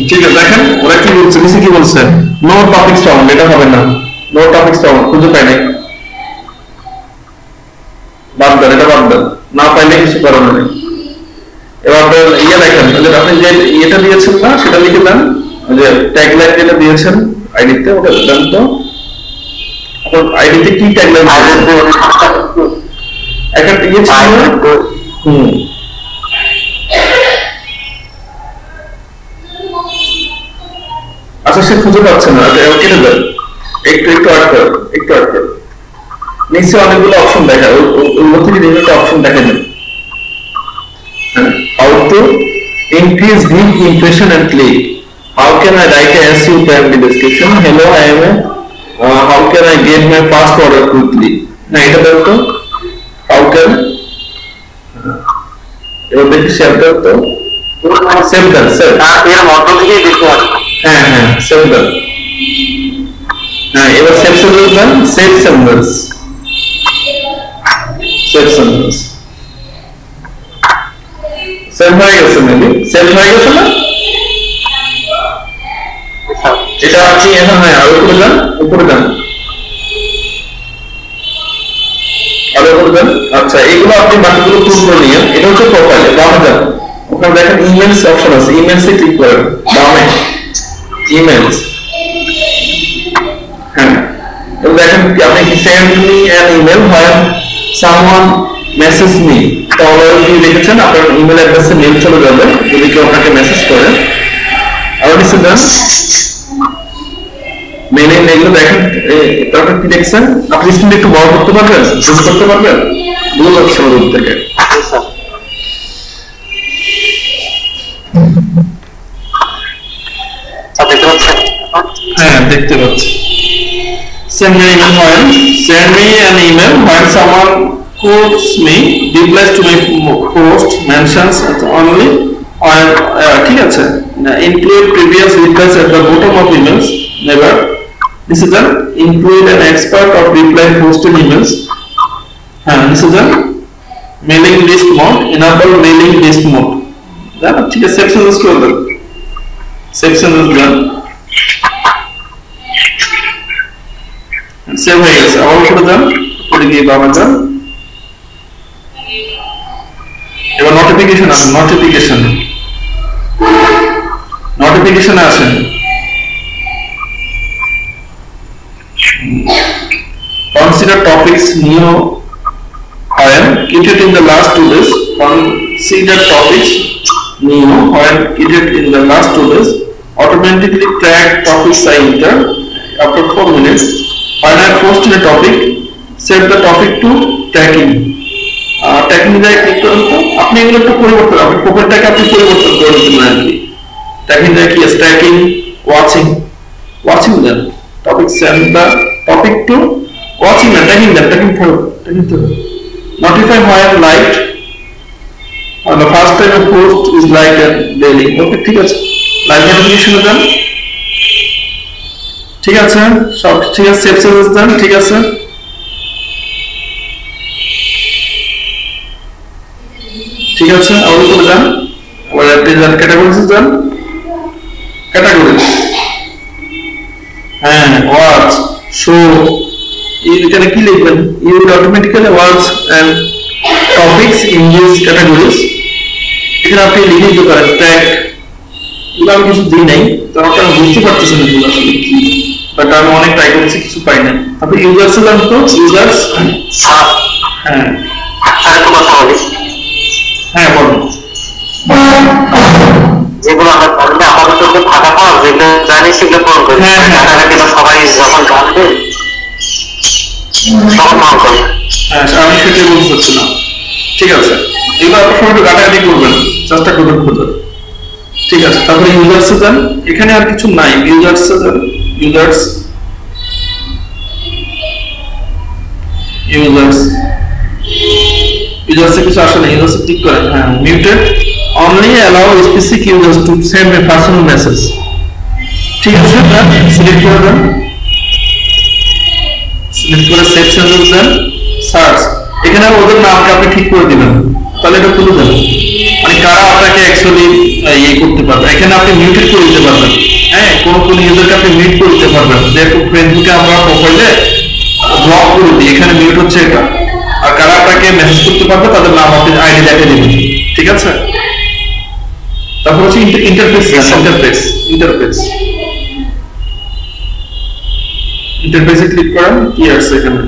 ঠিক আছে, দেখেন ওরা কি বলছে, নিচে কি বলছে, নো টপিকস ফাউন্ড, এটা হবে না, নো টপিকস ফাউন্ড খুঁজে পাই নাই, বাদ দেন, এটা বাদ দেন, না পাইলে কিছু করার নেই। এবার আপনার ইয়ে দেখেন, আপনি যে ইয়েটা দিয়েছেন না সেটা লিখে দেন, যে ট্যাগ লাইন যেটা দিয়েছেন আইডিতে ওটা দেন, তো আপনার আইডিতে কি ট্যাগ লাইন একটা ইয়ে ছিল, আচ্ছা সে খুঁজে পাচ্ছে না, কেটে দেন, একটু আট করেন, নিচে অনেকগুলো অপশন দেখায়, ওগুলো থেকে বিভিন্ন অপশন দেখা যাবে, how to increase gig impression and click, how can I write a SEO primary description, hello I am a how can I get my first order quickly, না এটা দাও তো, how can এবার দেখি শেয়ার দাও তো, সেভ দেন,
এর মধ্য থেকেই দেখতে হবে,
হ্যাঁ সেভ দেন, হ্যাঁ এবার সেভ দেন, সেভ সেন্ডার্স, সেভ হয়ে গেছে, মেবি সেভ হয়ে গেছে না, এটা আপনি এখন, হ্যাঁ আর উপরে যান, আচ্ছা এগুলো আপনি বাকিগুলো পূরণ করে নিয়ে, এটা হচ্ছে প্রোফাইলে, বামে যান, ওখানে দেখেন ইমেলস অপশন আছে, ইমেলসে ক্লিক করেন, বামে ইমেলস, হ্যাঁ এবার দেখেন আপনি কি সেন্ড মি অ্যান ইমেল হয় সামওয়ান মেসেজ মি, তাহলে কি লিখেছেন আপনার ইমেল অ্যাড্রেসে মেল চলে যাবে যদি কেউ আপনাকে মেসেজ করে, আর নিচে দেন মেলে এগুলো দেখেন, তারপর কি দেখছেন, আপনি স্ক্রিনটা একটু বড় করতে পারবেন, জুম করতে পারবেন, দূর যাচ্ছে দূর থেকে, হ্যাঁ দেখতে পাচ্ছি, send me an email when someone quotes me, replies to my post, mentions only on ঠিক আছে, include previous replies at the bottom of emails, never, this is an include an expert of reply posted emails, হ্যাঁ this is an mailing list mode, enable mailing list mode, ঠিক আছে, section is closed, section is done, save হয়ে গেছে। আবার উপরে যান, উপরে গিয়ে বামে যান, এবার নোটিফিকেশন আসেন, নোটিফিকেশনে আসেন। Consider topics new when created in the last 2 days. Consider topics new when created in the last 2 days. Automatically track topics I enter after 4 minutes. When I post a topic, set the topic to tracking. Tracking যায় click করুন তো। আপনি এগুলো একটু পরিবর্তন, আপনি প্রোফাইলটাকে আপনি পরিবর্তন করে দিতে পারেন আর কি। ট্র্যাকিং যায় কি, ট্র্যাকিং, ওয়াচিং দেন topic, send the topic to watching and tagging through. Notify when liked. On the first time a post is liked daily. Okay, ঠিক আছে, লাইক নোটিফিকেশন দেন, ঠিক আছে, সব ঠিক আছে, সেভ সেভ দেন, ঠিক আছে। ঠিক আছে, আবার করে দেন, আবার আপনি দেন ক্যাটাগরিজ দেন, ক্যাটাগরিজ, হ্যাঁ, ওয়াচ, শো, এখানে কি লিখবেন, you will automatically watch and topics in this categories. এখানে আপনি লিখে দিতে পারেন ট্যাগ, এগুলো আমি কিছু দিই নাই, কারণ আমি বুঝতে পারতেছি না এগুলো আসলে কি, বাট আমি অনেক ট্রাই করছি, কিছু পাই না। আপনি ইউজার্স দেন তো, ইউজার্স, হ্যাঁ
আরেকটা কথা বলি,
হ্যাঁ বলুন।
যেগুলো আমরা পড়লে আপাতত ফাঁকা পাওয়া, যেগুলো জানি সেগুলো পূরণ করি। টাকাটা কিন্তু সবাই যখন জানবে তখন পূরণ করবে।
হ্যাঁ, আমি সেটাই বলতে চাচ্ছিলাম। ঠিক আছে, এগুলো আপনার সবাই একটু ঘাটাঘাটি করবেন, চেষ্টা করবেন খোঁজার। ঠিক আছে, তারপরে ইউজার্সে যান, এখানে আর কিছু নাই, ইউজার্সে যান, ইউজার্সে কিছু আসে না, ইউজার্সে ক্লিক করেন, হ্যাঁ, muted only allow specific users to send a personal message. ঠিক আছে, সিলেক্ট করে দেন, সিলেক্ট করে সেভ সেন্সর দেন, সার্চ, এখানে ওদের নামটা আপনি ঠিক করে দিবেন, তাহলে এটা খুলে দেন, মানে কারা আপনাকে অ্যাকচুয়ালি ইয়ে করতে পারবে। এখানে আপনি মিউটেড করে দিতে পারবেন, হ্যাঁ, কোন ইউজারকে আপনি মিউট করে দিতে পারবেন, যেরকম ফেসবুকে আমরা প্রোফাইলে ব্লক করে দিই, এখানে মিউট হচ্ছে এটা, আর কারা আপনাকে মেসেজ করতে পারবে তাদের নাম আপনি আইডি দেখে দিবেন। ঠিক আছে, তারপর হচ্ছে ইন্টারফেসে ক্লিক করেন, কি আছে এখানে,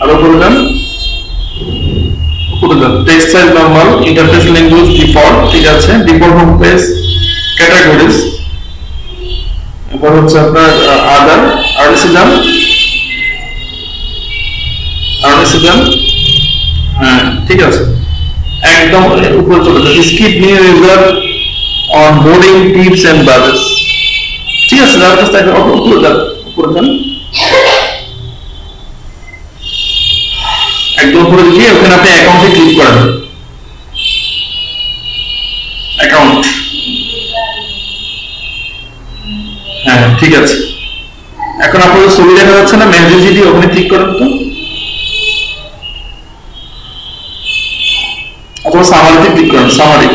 আরো করে দেন, text size normal, interface language default, ঠিক আছে, ডিফল্ট হোম পেজ, ক্যাটাগরিজ, এবার হচ্ছে আপনার আদার, আরএসএ যান, হ্যাঁ, ঠিক আছে, একদম উপরে চলে যান, skip new user on boarding tips and budgets. ঠিক আছে, যার কাছে থাকে উপরে যান, একদম উপরে গিয়ে ওখানে আপনি অ্যাকাউন্টে ক্লিক করেন, অ্যাকাউন্ট, হ্যাঁ, ঠিক আছে। এখন আপনাদের ছবি দেখা যাচ্ছে না, মেসেজ ওখানে ক্লিক করেন তো, অথবা সামারিতে ক্লিক করেন, সামারি,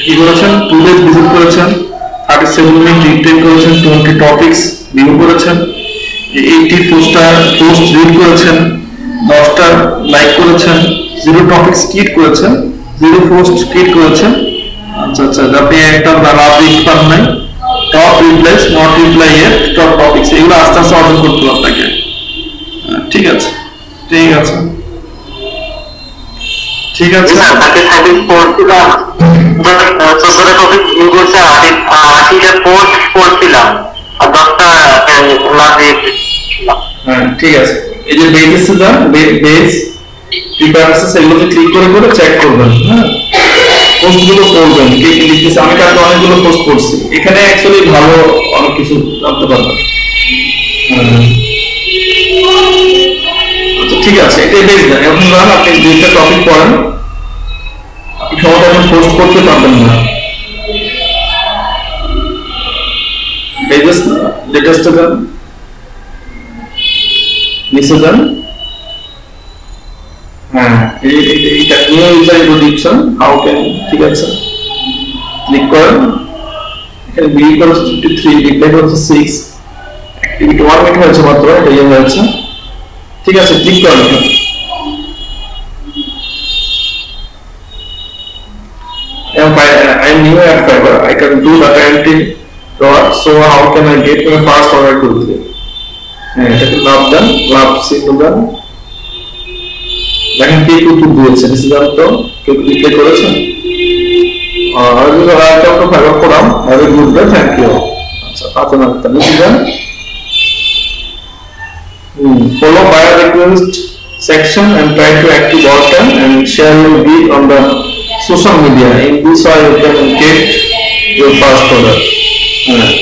কি করেছেন, 2 days ভিজিট করেছেন, 37 মিনিট রিটেন করেছেন, 20 টপিকস ভিউ করেছেন, 80 পোস্ট রিড করেছেন, 10টা লাইক করেছেন, 0 টপিকস ক্রিয়েট করেছেন, 0 পোস্ট ক্রিয়েট করেছেন। আচ্ছা আচ্ছা, আপনি একটা লাভ রিড পান নাই, টপ রিপ্লাইস, নট রিপ্লাই এর, টপ টপিকস, এগুলো আস্তে আস্তে অর্জন করতে হবে আপনাকে। ঠিক আছে, ঠিক আছে, ঠিক আছে,
তাকে সার্ভিস করছিলাম, 14টা টপিক ভিউ করছে, 80টা পোস্ট করছিলাম, আর 10টা লাভ রিড।
হ্যাঁ, ঠিক আছে, এই যে বেসে যান, বেস প্রিফারেন্সেস, এগুলোতে ক্লিক করে করে চেক করবেন, হ্যাঁ, পোস্টগুলো করবেন, কে কি লিখতেছে, আমি কালকে অনেকগুলো পোস্ট করছি, এখানে অ্যাকচুয়ালি ভালো অনেক কিছু জানতে পারবেন। আচ্ছা, ঠিক আছে, এটাই বেস দেন। এখন ধরেন আপনি 2টা টপিক পড়েন, আপনি সবাই এখন পোস্ট করতে পারবেন না, বেস লেটেস্টে যান, নিচে যান, হ্যাঁ, এইটা new user introduction, how can, ঠিক আছে, ক্লিক করেন, এখানে বি ইকুয়ালস 53, রিপ্লাই হচ্ছে 6, অ্যাক্টিভিটি 1 মিনিট হয়েছে মাত্র, এটা ইয়ে হয়েছে। ঠিক আছে, ক্লিক করেন এখানে। I am new at Fiverr. I can do data entry. So how can I get my first order quickly? এটাকে লাভ দেন, লাভ সিম্বল দেন। দেখেন কে উত্তর দিয়েছে, নিশ্চিত তো কেউ ক্লিক করেছেন। আর যদি right of Fiverr forum, have a good day, thank you. আচ্ছা, পাতনা তা নিশ্চিত দেন। Follow buyer request section and try to active button and share your bid on the social media. In this way you can get your first order.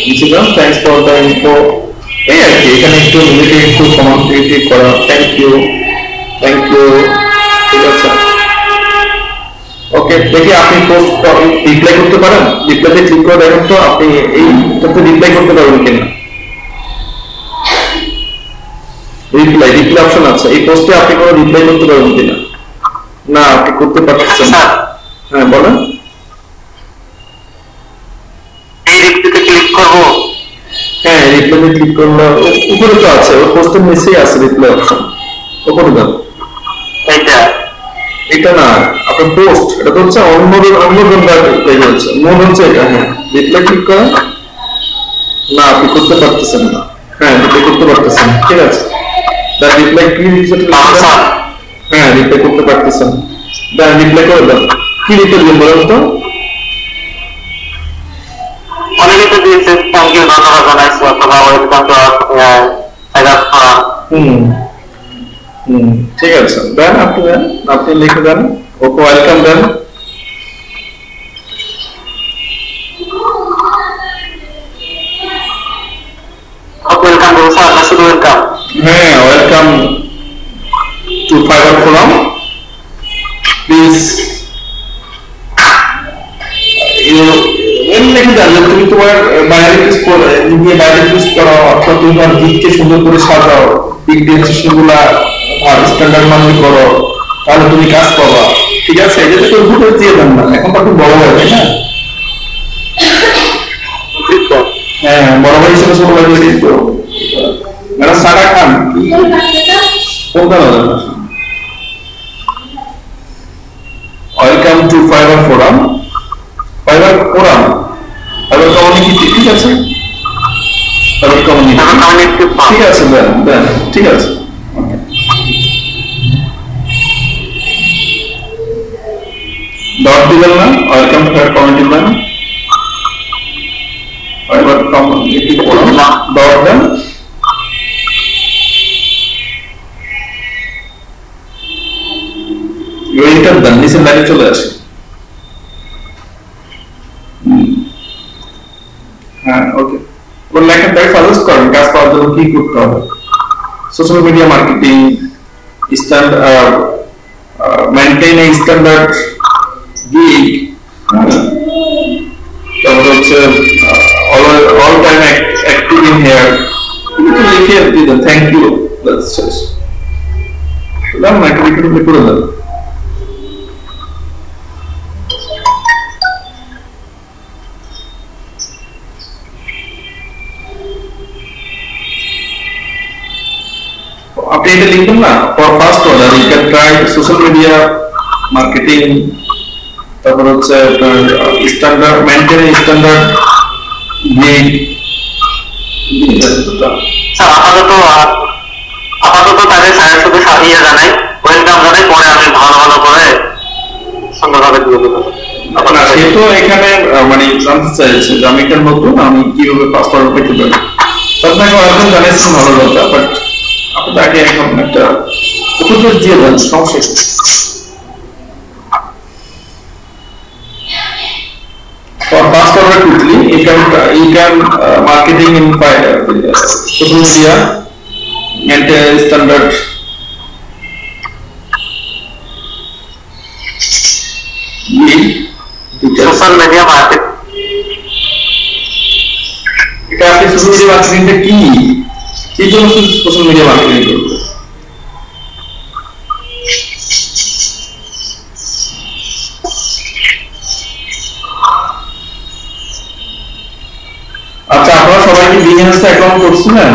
নিশ্চিত দেন, thanks for the info. এই আর কি, এখানে একটু নিজেকে একটু কমেন্ট করা, thank you, thank you. ঠিক আছে, ওকে। দেখি আপনি পোস্ট রিপ্লাই করতে পারেন, রিপ্লাইতে ক্লিক করে দেখেন তো আপনি এইটাতে রিপ্লাই করতে পারবেন কিনা। রিপ্লাই অপশন আছে, এই পোস্টে আপনি কোনো রিপ্লাই করতে পারবেন কিনা। না, আপনি করতে পারছেন না। হ্যাঁ বলেন।
এই রিপ্লাইতে ক্লিক করব।
হ্যাঁ, রিপ্লাইতে ক্লিক করলে উপরে তো আছে, ওই পোস্টের নিচেই আছে রিপ্লাই অপশন, ওপরে দাও। এটা না, আপনার পোস্ট, এটা তো হচ্ছে অন্যজন রিপ্লাই হচ্ছে, মোড হচ্ছে এটা। হ্যাঁ, রিপ্লাই ক্লিক করেন। না, আপনি করতে পারতেছেন না। হ্যাঁ, রিপ্লাই করতে পারতেছেন, ঠিক আছে। তার রিপ্লাই কি লিখেছে? হ্যাঁ, রিপ্লাই করতে পারতেছেন, দেন রিপ্লাই করে দেন। কি রিপ্লাই দিবেন বলেন তো?
অনেকে তো দিয়েছে থ্যাংক ইউ, ধন্যবাদ জানাইছি, অথবা ওয়েলকাম টু ফাইবার ফোরাম।
ঠিক আছে, দেন আপনি লিখে দেন, ওকে ওয়েলকাম দেন।
ওয়েলকাম বলুন স্যার, না শুধু ওয়েলকাম?
হ্যাঁ, welcome to Fiverr forum, please লিখে দেন যে তুমি তোমার বাইরে ইউজ করো, অথবা তুমি তোমার দিককে সুন্দর করে সাজাও, দিক ডিরেকশনগুলা আর স্ট্যান্ডার্ড মানে করো, তাহলে তুমি কাজ পাবা। ঠিক আছে, এটা তো ভুল দিয়ে দেন না, এখন তো বড় হয়, তাই না? হ্যাঁ, বড় ভাই হিসেবে ছোট ভাই তো madam Sara Khan welcome to Fiverr forum. Fiverr forum, Fiverr community, ঠিক আছে, ফাইবার কমিউনিটি, ঠিক আছে, দেন ঠিক আছে। ডট দিবেন না, ওয়েলকাম টু ফাইবার কমিউনিটি দেন, ফাইবার কমিউনিটি ফোরাম ডট দেন। এন্টার দেন, নিচের লাইনে চলে আসে। হ্যাঁ, ওকে। ওর লেখা তাই সাজেস্ট করেন কাজ পাওয়ার জন্য কি করতে হবে। Social media marketing, standard, maintain a standard gig, তারপর হচ্ছে all time active in here, লিখে দিবেন থ্যাংক ইউ, দ্যাটস জাস্ট দাম না ক্লিক করে দেন। আপনি এটা লিখবেন না, for first order you can try social media marketing, তারপর হচ্ছে standard, maintain standard gig.
Sir আপাতত তাদের স্যারের সাথে সাথিয়ে জানাই, ওয়েলকাম জানাই, পরে আমি ভালো করে সুন্দরভাবে দিয়ে দেবো।
সে তো এখানে মানে জানতে চাইছে যে আমি এখানে নতুন, আমি কিভাবে ফার্স্ট অর্ডার পেতে পারি। আপনাকে ওয়েলকাম জানাইছেন, ভালো কথা, বাট আপনি তাকে এখন একটা উত্তর দিয়ে দেন, সমস্যা। For fast order quickly, you can marketing in social media, maintain standard.
Social media market,
এটা আপনি সোশ্যাল মিডিয়া মার্কেটিংটা কি জন্য সোশ্যাল মিডিয়া মার্কেটিং করবে? সবাই কি বিজনেস অ্যাকাউন্ট করছিলেন?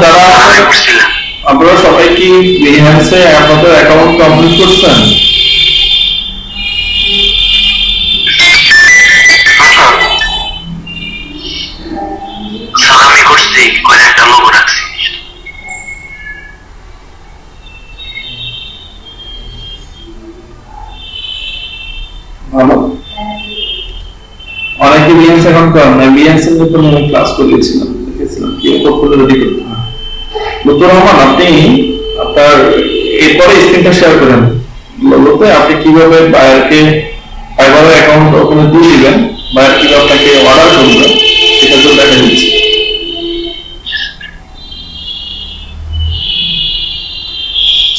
যারা আপনারা সবাই কি বিজনেসে আপনাদের অ্যাকাউন্ট কমপ্লিট করছেন?
আমি করছি, কয়েকটা লোক রাখছি।
ভালো, অনেকে বিএনএস অ্যাকাউন্ট করেন না। বিএনএস এর জন্য আমি ক্লাস করিয়েছিলাম, দেখেছিলাম কি পোর্টফোলিও রেডি করতে হয়। লুতুর রহমান, আপনি আপনার এরপরে স্ক্রিনটা শেয়ার করেন। বলতে আপনি কিভাবে বায়ারকে ফাইবারের অ্যাকাউন্ট ওখানে দিয়ে দিবেন, বায়ার কিভাবে আপনাকে অর্ডার করবে সেটা তো দেখা দিচ্ছি।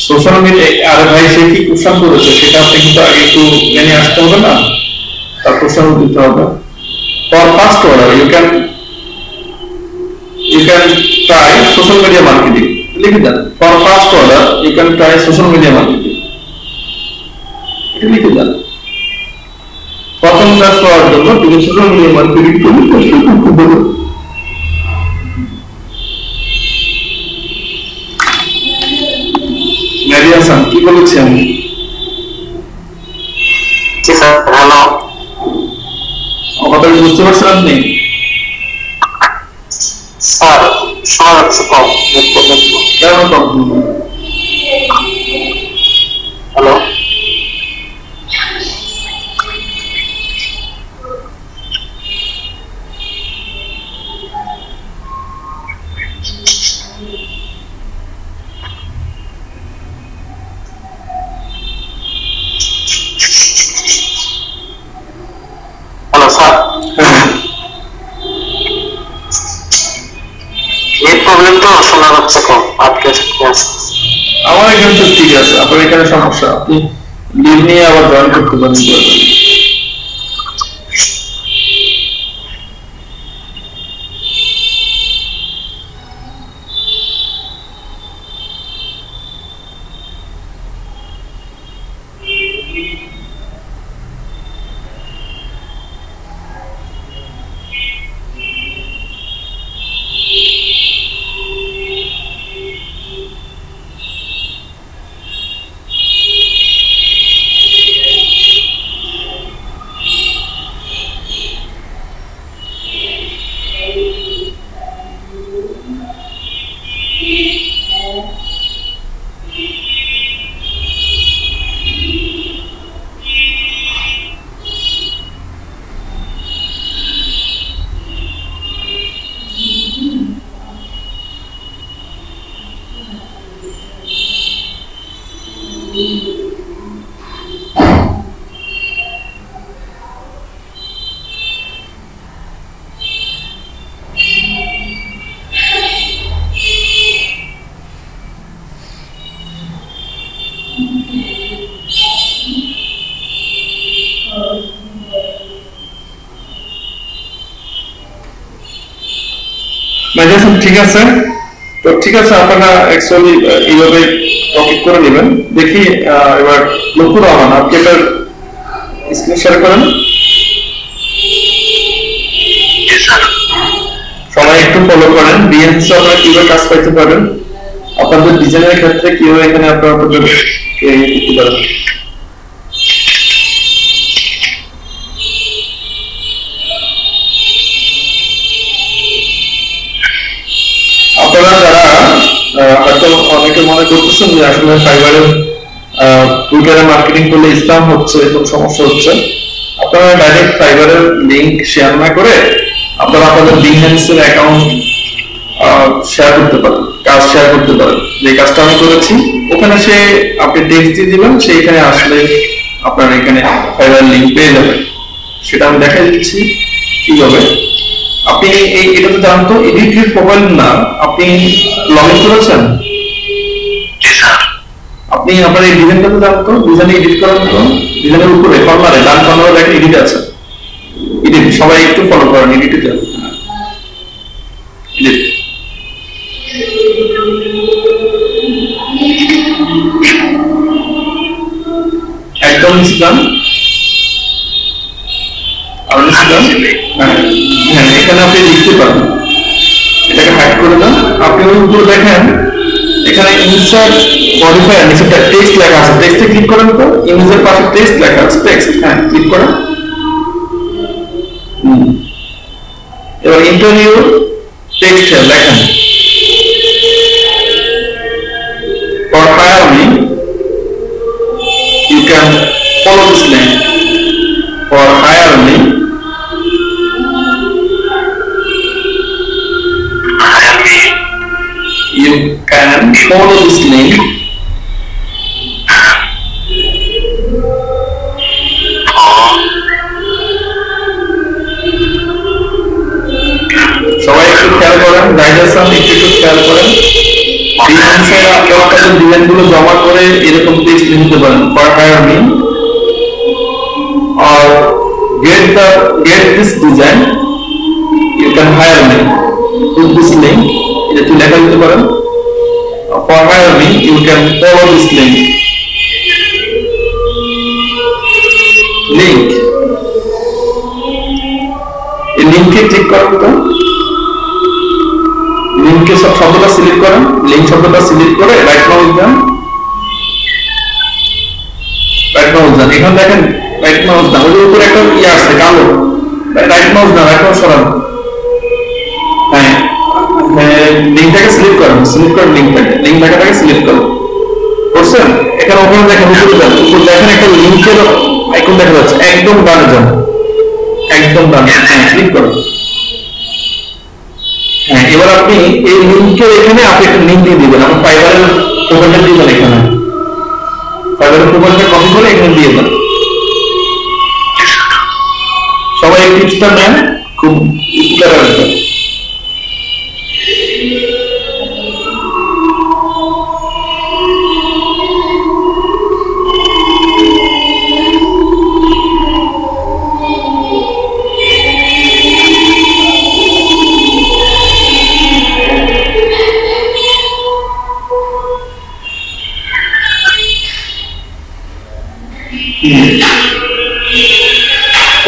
সোশ্যাল মিডিয়া আর ভাই সে কি কোশ্চেন করেছে সেটা আপনি কিন্তু আগে একটু জেনে আসতে হবে না, তার কোশ্চেন দিতে হবে। For first order you can try social media marketing, লিখে দেন। For first order you can try social media marketing, এটা লিখে দেন। প্রথম কাজ করার জন্য তুমি সোশ্যাল মিডিয়া মার্কেটিং করতে। মেরিয়াসান কি বলেছেন?
হ্যালো,
আমাদের বুঝতে পারছেন আপনি?
স্যার শোনা যাচ্ছে কম।
কেন কম?
হ্যালো, স্যার নেট প্রবলেম তো শোনা যাচ্ছে কম, আটকে আছে।
আমার এখানে তো ঠিক আছে, আপনার এখানে সমস্যা। আপনি লিভ নিয়ে আবার জয়েন করতে পারেন। ঠিক আছে, তো ঠিক আছে, আপনারা অ্যাকচুয়ালি এইভাবে টপিক করে নেবেন। দেখি এবার লুকুর রহমান, আপনি এটার স্ক্রিন শেয়ার করেন। সবাই একটু ফলো করেন। বিএনএস আপনারা কিভাবে কাজ করতে পারেন, আপনাদের ডিজাইনের ক্ষেত্রে কিভাবে এখানে আপনারা করতে পারেন। আপনারা যারা হয়তো অনেকে মনে করতেছেন যে আসলে ফাইবারের টুইটারে মার্কেটিং করলে স্প্যাম হচ্ছে, এরকম সমস্যা হচ্ছে, আপনারা ডাইরেক্ট ফাইবারের লিংক শেয়ার না করে আপনারা আপনাদের বিজনেসের অ্যাকাউন্ট শেয়ার করতে পারেন, কাজ শেয়ার করতে পারেন। যে কাজটা আমি করেছি ওখানে সে আপনি টেক্সট দিয়ে দিবেন, সেইখানে আসলে আপনার এখানে ফাইবার লিংক পেয়ে যাবেন। সেটা আমি দেখাই দিচ্ছি কিভাবে। আপনি এই এটা তো জানতো এডিট প্রোফাইল না, আপনি লগ ইন করেছেন? আপনি আপনার এই ডিজাইনটা তো জানতো, ডিজাইন এডিট করার জন্য ডিজাইনের উপরে কর্নারে ডান কর্নারে দেখেন এডিট আছে। এডিট সবাই একটু ফলো করেন, এডিটে যান। এডিট একদম নিচে যান, হ্যাঁ এখানে আপনি লিখতে পারেন, এটাকে হাইড করে দেন। আপনি ওই উপরে দেখেন এখানে ইনসার্ট মডিফায়ার নিচে টেক্সট লেখা আছে, টেক্সটে ক্লিক করেন তো, ইমেজের পাশে টেক্সট লেখা আছে, টেক্সট, হ্যাঁ ক্লিক করেন। এবার ইন্টারভিউ টেক্সট লেখেন for hire me you can follow this link for hire me you can follow this link সবাই একটু খেয়াল করেন, গাইডেন্স একটু খেয়াল করেন। ফ্রিল্যান্সার আপনাদের ডিজাইনগুলো জমা করে এরকম টেক্সট লিখতে পারেন, for hire me or get this design you can hire me with this link, এটা একটু লেখা দিতে পারেন, for hire me you can follow this link এই লিংকে ক্লিক করেন তো, লিংকে সব শব্দটা সিলেক্ট করেন, লিংক শব্দটা সিলেক্ট করে রাইট মাউস দেন, এখানে দেখেন রাইট মাউস দেন, ওই উপরে একটা ইয়ে আছে কালো, রাইট মাউস দেন, রাইট মাউস সরান, হ্যাঁ লিংকটাকে সিলেক্ট করেন, লিংক লেখাটাকে সিলেক্ট করুন, করছেন? এখানে ওখানে দেখেন উপরে যান, উপরে দেখেন একটা লিংকের আইকন দেখা যাচ্ছে, একদম ডানে যান, একদম ডানে, হ্যাঁ ক্লিক করুন। হ্যাঁ এবার আপনি এই লিংকের এখানে আপনি একটা লিংক দিয়ে দিবেন, আপনি ফাইবারের প্রোফাইলটা দিবেন, এখানে ফাইবারের প্রোফাইলটা কপি করে এখানে দিয়ে দেন। সবাই এই টিপসটা নেন, খুব উপকার আসবে।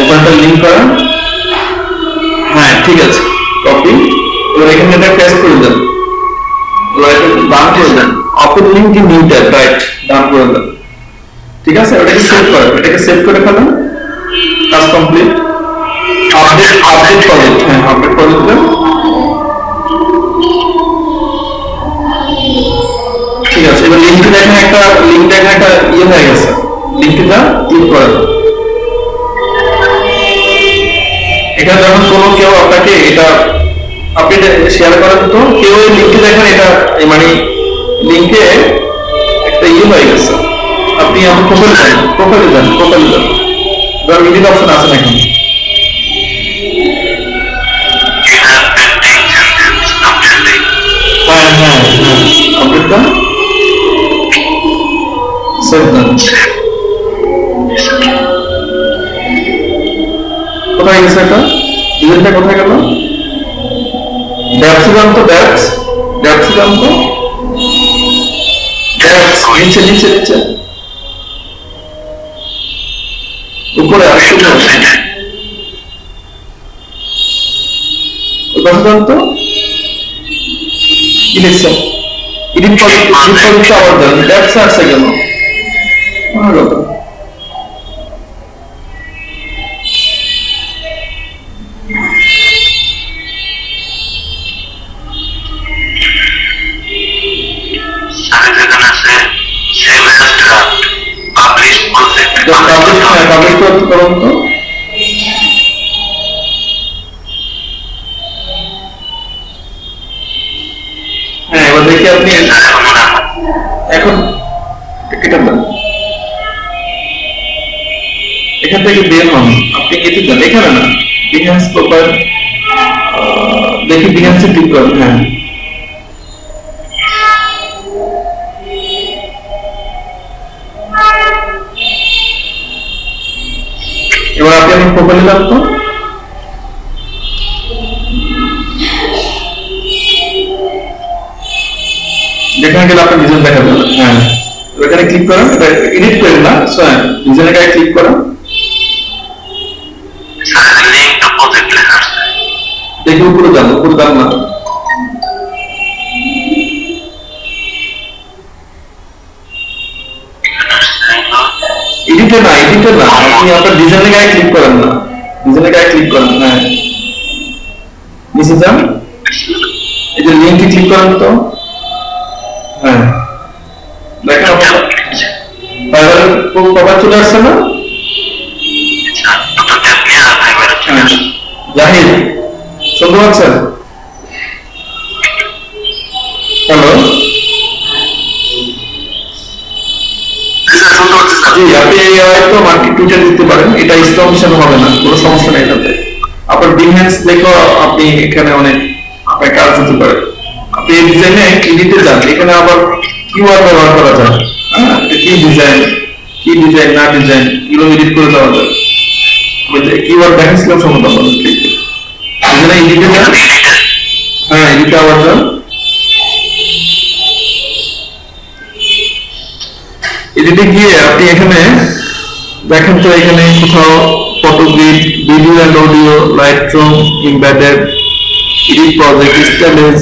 ওখানটা লিংক করেন, হ্যাঁ ঠিক আছে, কপি, এবার এখানে এটা পেস্ট করে দেন, এবার এটা ডান করে দেন, open link in new tab, right done করে দেন, ঠিক আছে। এটাকে সেভ করেন, এটাকে সেভ করে ফেলেন, কাজ কমপ্লিট। আপডেট প্রজেক্ট, হ্যাঁ আপডেট প্রজেক্ট দেন, ঠিক আছে। এবার লিংকটা দেখেন একটা ইয়ে হয়ে গেছে, লিংকটা ক্লিক করেন। এখানে যখন কোনো কেউ আপনাকে এটা আপনি শেয়ার করেন তো কেউ এই লিংকে দেখেন এটা মানে লিংকে একটা ইয়ে হয়ে গেছে, আপনি আমার প্রোফাইলে যান, এডিট অপশন আছে না এখানে, হ্যাঁ আপডেট দেন, সেভ দেন। কোথায় গেছে এটা, ডিজাইনটা কোথায় গেল? ড্যাপসিলাম তো নিচে উপরে আরেকটু তো কি লিখছে, এডিট প্রজেক্ট আবার দেন, ড্যাপস আসছে কেন? হ্যাঁ এবার দেখি আপনি এখন এখান থেকে বের হন, আপনি এতে যান, এখানে না বিহেন্স প্রোফাইল, দেখি বিহেন্সে ক্লিক করেন, হ্যাঁ এবার আপনি আমার প্রোফাইলে যান তো, যেখানে গেলে আপনার ডিজাইন দেখা যাবে, হ্যাঁ এখানে ক্লিক করেন, এটা এডিট করেন না, ডিজাইনের গায়ে ক্লিক করেন, দেখে উপরে যান না, এডিটে না আপনি আপনার ডিজাইনের গায়ে ক্লিক করেন না, হ্যাঁ নিচে যান, এই যে লিঙ্কে ক্লিক করেন তো, হ্যাঁ দেখেন আপনার ফাইবারের কভার চলে আসছে না? জাহিদ শুনতে পাচ্ছেন? হ্যালো, জি আপনি এই হয়তো মার্কেট টুইটার দিতে পারেন, এটা স্টক হিসাবে হবে না, কোনো সমস্যা নেই এটাতে। আপনার বিহেন্স দেখেও আপনি এখানে অনেক আপনার কাজ হতে পারে। আপনি এই ডিজাইনে এডিটে যান, এখানে আবার কিওয়ার্ড ব্যবহার করা যায়, হ্যাঁ কি ডিজাইন না ডিজাইন এগুলো এডিট করে দেওয়া যায়। কিওয়ার্ড দেখাচ্ছিলাম সম্ভবত আপনাদেরকে, এখানে এডিটে যান, হ্যাঁ এডিটে আবার যান, এডিটে গিয়ে আপনি এখানে দেখেন তো, এখানে কোথাও Photogrid, video and audio, Lightroom, embedded, edit project, stylish,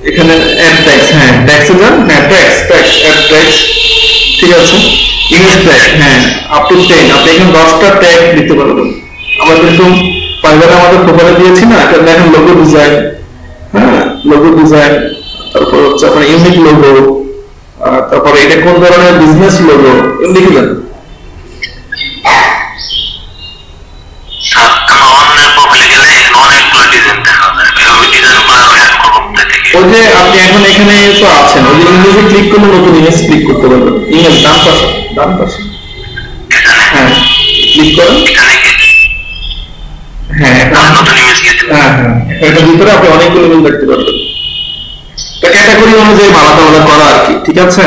এখানে অ্যাড ট্যাক্স, হ্যাঁ ট্যাক্সে যান, হ্যাঁ ট্যাক্স অ্যাড ট্যাক্স, ঠিক আছে, ইমেজ ট্যাগ, হ্যাঁ আপ টু 10, আপনি এখানে 10টা ট্যাগ দিতে পারবেন। আমরা কিন্তু ফাইবারে আমাদের প্রোফাইলে দিয়েছি না, এটা দেখেন লোগো ডিজাইন, হ্যাঁ লোগো ডিজাইন, তারপর হচ্ছে আপনার ইউনিক লোগো, তারপরে এটা কোন ধরনের বিজনেস লোগো এগুলো লিখে দেন। ওই যে আপনি এখন এখানে তো আছেন, ওই যে ইমেজে ক্লিক করলে নতুন ইমেজ ক্লিক করতে পারবেন, ইমেজ ডান পাশে, হ্যাঁ ক্লিক করেন, হ্যাঁ এটার ভিতরে আপনি অনেকগুলো ইমেজ দেখতে পারবেন, ক্যাটাগরি অনুযায়ী আলাদা করা আর কি, ঠিক আছে।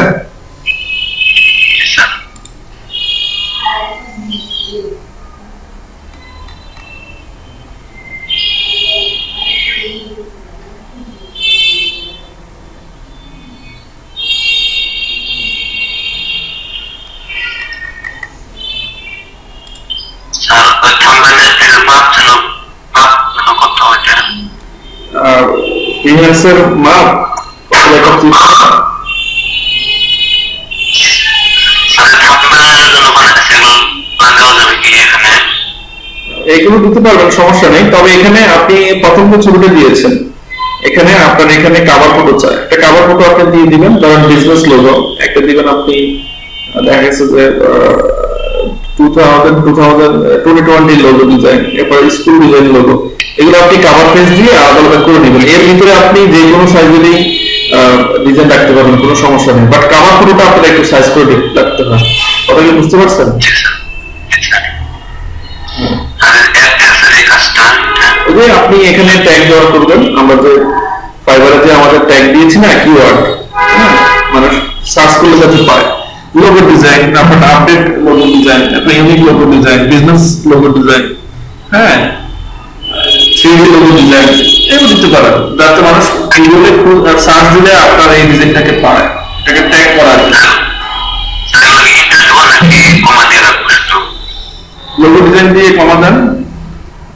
ফ্রিল্যান্সের মাপ এগুলো দিতে পারবেন, সমস্যা নেই। তবে এখানে আপনি প্রথম যে ছবিটা দিয়েছেন, এখানে আপনার এখানে কাভার ফটো চাই, একটা কাভার ফটো আপনি দিয়ে দিবেন, ধরেন বিজনেস লোগো একটা দিবেন আপনি, দেখা গেছে যে 2020 লোগো ডিজাইন, এরপর স্কুল ডিজাইন লোগো, এগুলো আপনি কাভার পেজ দিয়ে আলাদা করে নেবেন। এর ভিতরে আপনি যে কোনো সাইজেরই ডিজাইন রাখতে পারবেন, কোনো সমস্যা নেই, বাট কাভার ফটোটা আপনার একটু সাইজ করে রাখতে হয়। কথা কি বুঝতে পারছেন? ওই যে আপনি এখানে ট্যাগ ব্যবহার করবেন, আমরা যে ফাইবারে যে আমাদের ট্যাগ দিয়েছি না কিওয়ার্ড, হ্যাঁ মানে সার্চ করলে যাতে পায়, লোগো ডিজাইন, আপনার আপডেট লোগো ডিজাইন, আপনার unique logo design, business logo design, হ্যাঁ 3D লোগো ডিজাইন, এগুলো দিতে পারেন যাতে মানুষ গুগলে সার্চ দিলে আপনার এই ডিজাইনটাকে পায়, এটাকে ট্যাগ করা যায়। লোগো ডিজাইন দিয়ে কমা দেন,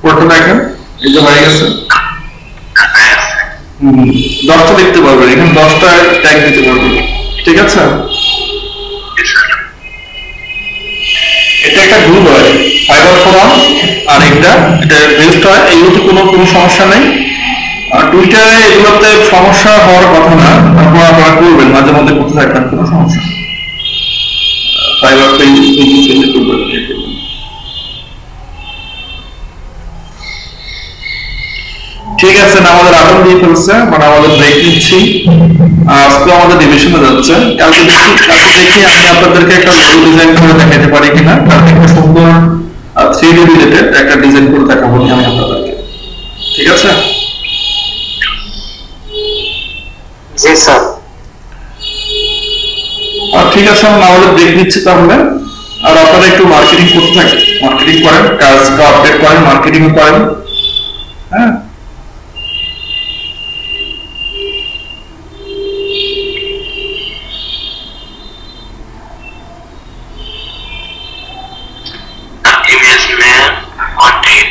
ফটো দেখেন, এই যে হয়ে গেছে, 10টা দেখতে পারবেন, এখানে 10টা ট্যাগ দিতে পারবেন, ঠিক আছে। এটা একটা গ্রুপ হয় ফাইবার ফোরাম, আর এটা বেস্ট হয়, এগুলোতে কোনো সমস্যা নেই। আর টুইটারে এগুলোতে সমস্যা হওয়ার কথা না, তারপর আপনারা করবেন, মাঝে মধ্যে করতে থাকবেন, কোনো সমস্যা নেই। ফাইবার পেজ করবেন। ঠিক আছে, না আমাদের আগুন দিয়ে ফেলছে, মানে আমাদের ব্রেক নিচ্ছি, আজকে আমাদের ডিভিশনে যাচ্ছে, কালকে দেখি আমি আপনাদেরকে একটা লোগো ডিজাইন করে দেখাতে পারি কিনা, কালকে একটা সুন্দর 3D রিলেটেড একটা ডিজাইন করে দেখাবো আমি আপনাদেরকে, ঠিক আছে?
জি স্যার।
ঠিক আছে, আমরা আমাদের ব্রেক নিচ্ছি তাহলে। আর আপনারা একটু মার্কেটিং করতে থাকেন, মার্কেটিং করেন, কাজটা আপডেট করেন, মার্কেটিং করেন, হ্যাঁ।
इमेज में कंटेंट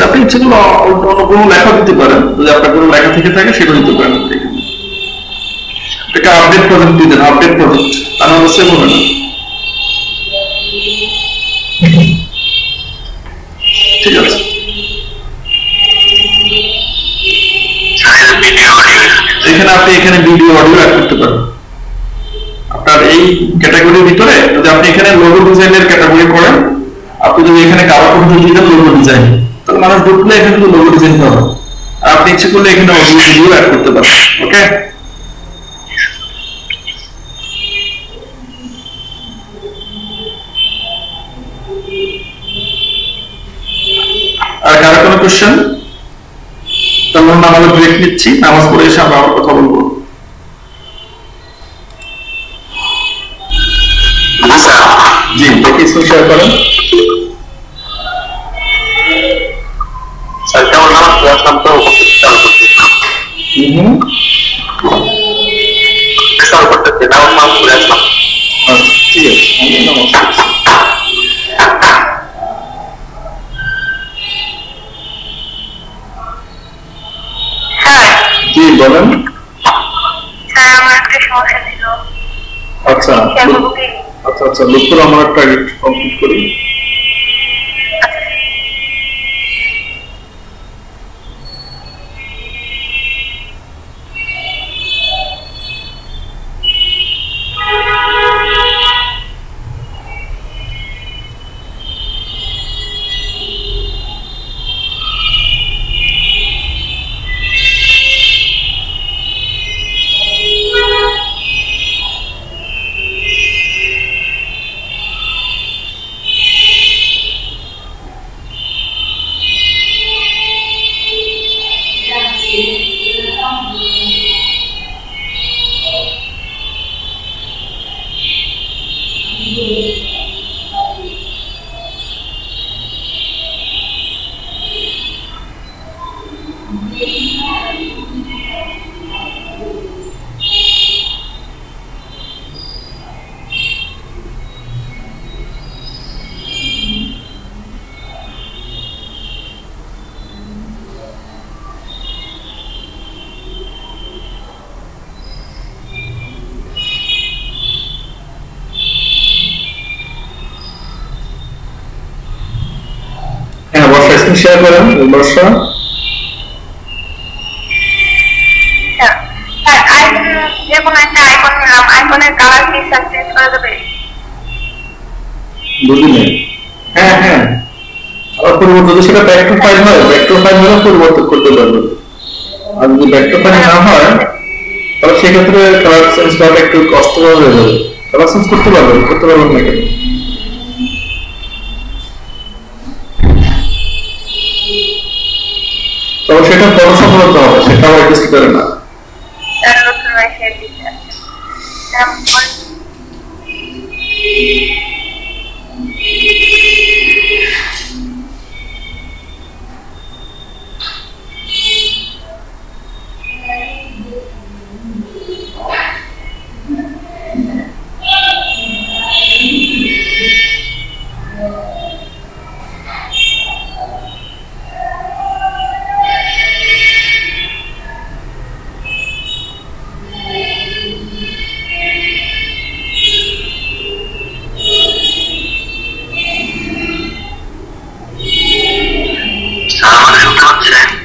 আপনি ইচ্ছে করলে অন্য কোনো লেখা দিতে পারেন, যদি আপনার কোনো লেখা থেকে থাকে সেটা দিতে পারেন। এটা আপডেট প্রজেক্ট দিতেন, আপডেট প্রজেক্ট, তার নাহলে সেভ হবে না। ঠিক আছে, এখানে আপনি এখানে ভিডিও অডিও অ্যাড করতে পারেন। আপনার এই ক্যাটাগরির ভিতরে যদি আপনি এখানে লোগো ডিজাইনের ক্যাটাগরি করেন, আপনি যদি এখানে কাভার ফটো দিয়ে দেন লোগো ডিজাইন, তাহলে মানুষ ঢুকলে এখানে তো লোগো ডিজাইন পাবে। আর আপনি ইচ্ছে করলে এখানে অডিও ভিডিও অ্যাড করতে পারেন। ওকে, আর কারো কোনো কোশ্চেন? তাহলে আমরা ব্রেক নিচ্ছি, নামাজ পড়ে এসে আমরা আবার কথা বলবো। জি, দেখি স্ক্রিন শেয়ার করেন।
স্যার কেমন নামাজ পড়ে আসলাম তো করতেছি, নামাজ পড়ে আসলাম।
আচ্ছা ঠিক আছে, আমি নামাজ পড়ছি। জি বলেন।
স্যার আমার একটা সমস্যা ছিল।
আচ্ছা আচ্ছা আচ্ছা, লক্ষ্য আমার একটা কমপ্লিট করি। হ্যাঁ, বর্ষা স্ক্রিন শেয়ার করেন। বর্ষা বুঝিনি। হ্যাঁ হ্যাঁ, আবার পরিবর্তন যদি সেটা ব্যাক টু ফাইল হয়, ব্যাক টু ফাইল হলে পরিবর্তন করতে পারবেন। আর যদি ব্যাক টু ফাইল না হয় তাহলে সেক্ষেত্রে কালার চেঞ্জ করাটা একটু কষ্টকর হয়ে যাবে। কালার চেঞ্জ করতে পারবেন না কেন? তবে সেটা বড় সফলতা হবে, সেটা আবার কিছু করে না।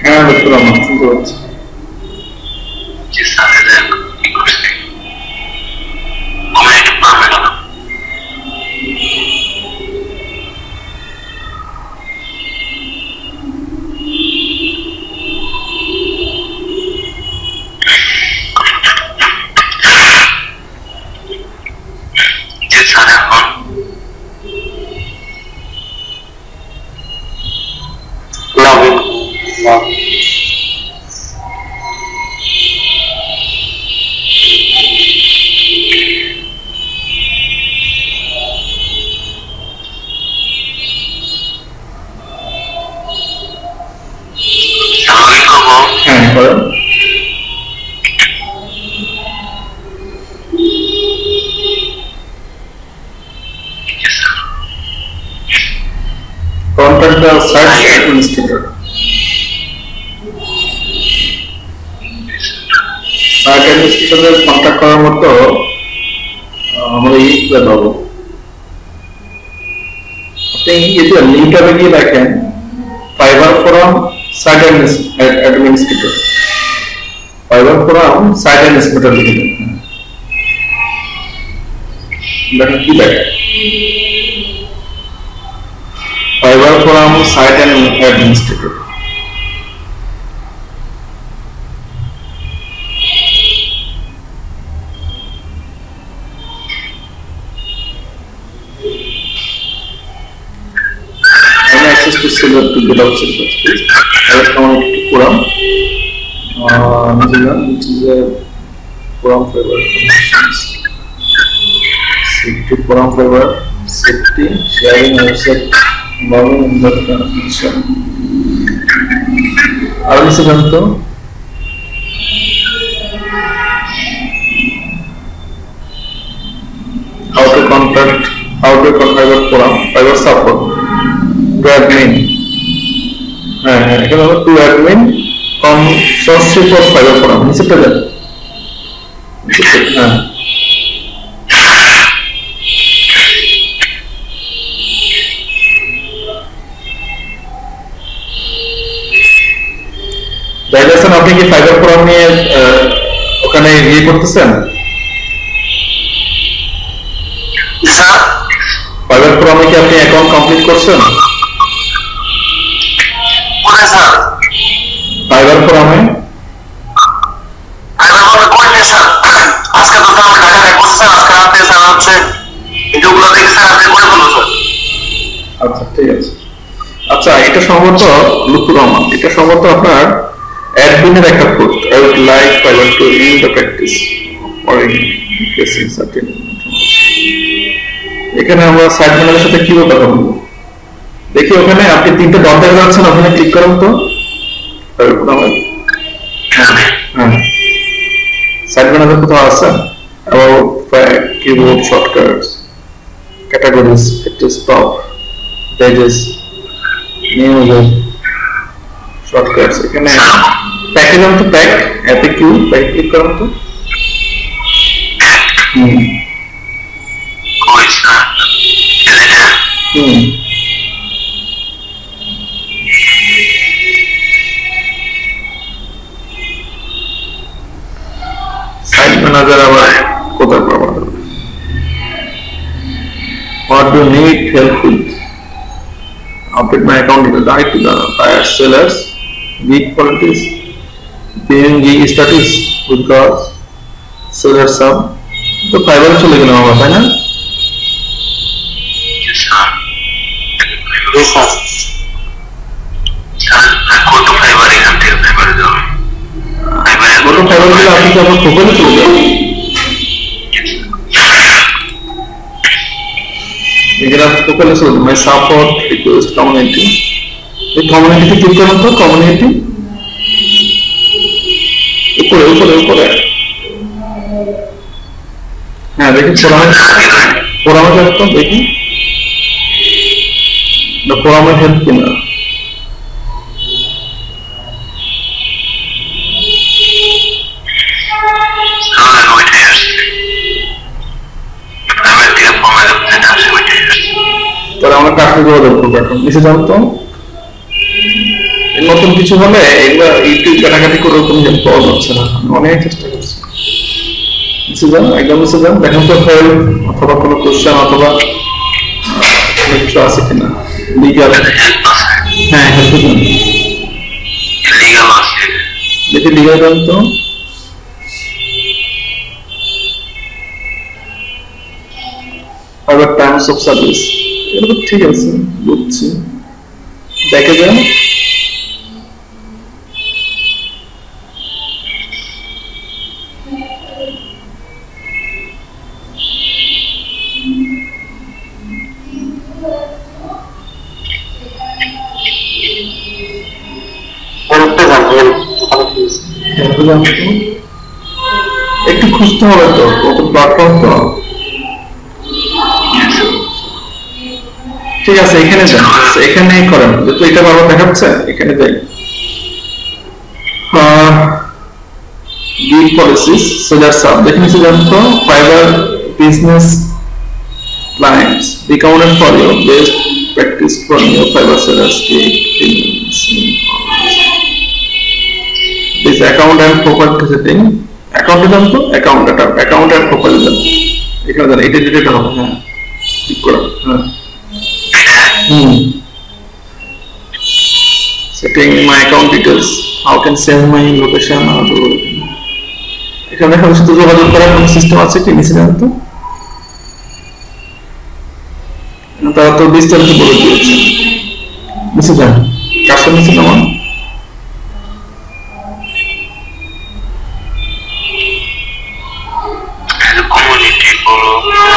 হ্যাঁ ডক্টর, আমার শুনতে পাচ্ছি। হ্যাঁ করেন। Contact the site administrator. অ্যাডমিনিস্ট্রেটরকে কন্ট্যাক্ট করার মতো আমরা এই দেবো। আপনি যদি লিঙ্কটাতে গিয়ে দেখেন Fiverr forum site administrator, Fiverr forum site administrator লিখে দেন, দেখেন কি দেখেন Fiverr forum site administrator. Access to silver to get out silver, please. I will come to Puram, which is a Puram fiber. Safety Puram fiber, safety, sharing, asset, moving in the transmission. I will say that how to contact fiber Puram, fiber support. To admin, to admin from source report fiber forum. Is it that? Dilason আপনি কি fibre forum নিয়ে ওখানে ইয়ে করতেছেন? Fibre ফোরামে কি আপনি account complete করছেন? ফাইবার ফোরামে আচ্ছা ঠিক আছে। আচ্ছা এটা সম্ভবত লুকুর রহমান, এটা সম্ভবত আপনার অ্যাডমিনের একটা post. I would like Fiverr to end the practice or facing certain। এখানে আমরা সাইট ম্যানেজারের সাথে কিভাবে কথা বলবো দেখি। ওখানে আপনি তিনটে ডট দেখা যাচ্ছেন, ওখানে ক্লিক করুন তো। হ্যাঁ সাইট ম্যানেজার কোথাও আছে? About keyboard shortcuts, categories, stop, pages, new shortcuts। এখানে প্যাকে যান তো, প্যাক অ্যাপে কিউ প্যাক ক্লিক করুন তো। সাইট ম্যানেজার আবার কোথায় পাবো? What do you need help with? Update my account details. Write to the buyer sellers, gig qualities, viewing gig status, because seller sub. তো ফাইবার চলে গেলাম আমরা, তাই না? ফাইবার গেলে আপনি কি আপনার প্রোফাইলে চলে যাবেন। এখানে প্রোফাইলে চলে যাবেন, মাই সাপোর্ট রিকোয়েস্ট কমিউনিটি। এই কমিউনিটিতে ক্লিক করুন তো। কমিউনিটি উপরে উপরে উপরে, হ্যাঁ দেখি ফোরামে থাকতো, দেখি ফোরামে হেল্প কিনা। তাহলে আমরা কাকে যোগাযোগ করবো এখন? নিচে যাবো তো। নতুন কিছু হলে এগুলো ইউটিউব ঘাটাঘাটি করে কোনো হেল্প পাওয়া যাচ্ছে না, অনেক চেষ্টা করছি। নিচে যান, একদম নিচে যান, দেখেন তো ফাইল অথবা কোনো কোশ্চেন অথবা কিছু আছে কিনা। লিগাল, হ্যাঁ হেল্প যান, দেখি লিগাল যান তো। আবার টার্মস অফ সার্ভিস, এগুলো ঠিক আছে বুঝছি। দেখে যান, একটু খুঁজতে হবে তো, কত প্ল্যাটফর্ম তো। ঠিক আছে এখানে যান, এখানে করেন, যেহেতু এটা বারবার দেখাচ্ছে এখানে যাই। key policies. So that's all. Definition of Fiverr business clients. Recommended for your best practice from your Fiverr sellers. This account and profile setting. Account দিলাম তো account and profile দিলাম এখানে দেন এটা ডিলিট হবে হ্যাঁ ঠিক করে হ্যাঁ setting my account details how can send my location or এখানে আমার সাথে যোগাযোগ করার কোনো সিস্টেম আছে কি নিচে জানেন তো তারা তো বিস্তারিত বলে দিয়েছে নিচে যান কার সাথে নিচে নামান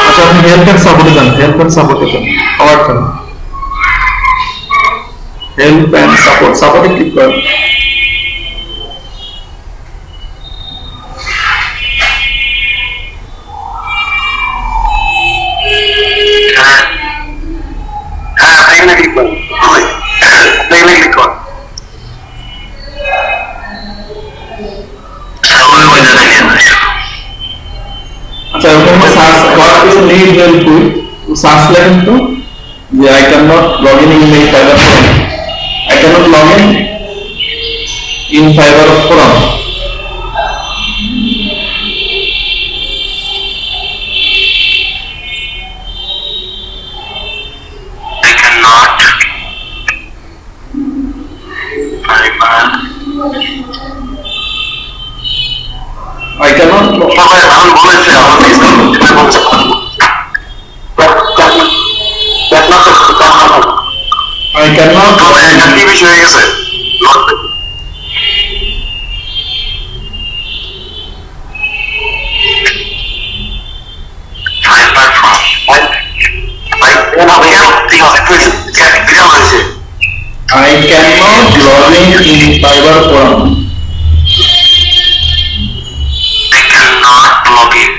अच्छा हम हेल्प एंड सपोर्ट दें हेल्प एंड सपोर्ट दें और करें हेल्प एंड सपोर्ट क्लिक करें अच्छा मैं search what is need very quick search लेकिन तो ये I can not log in my Fiverr forum I can not log in Fiverr forum
I cannot
I cannot
I'm বলেছে আমার এটা বলছে
I cannot
এটা কি বিষয় হয়ে গেছে
I cannot log in Fiverr forum
I cannot log in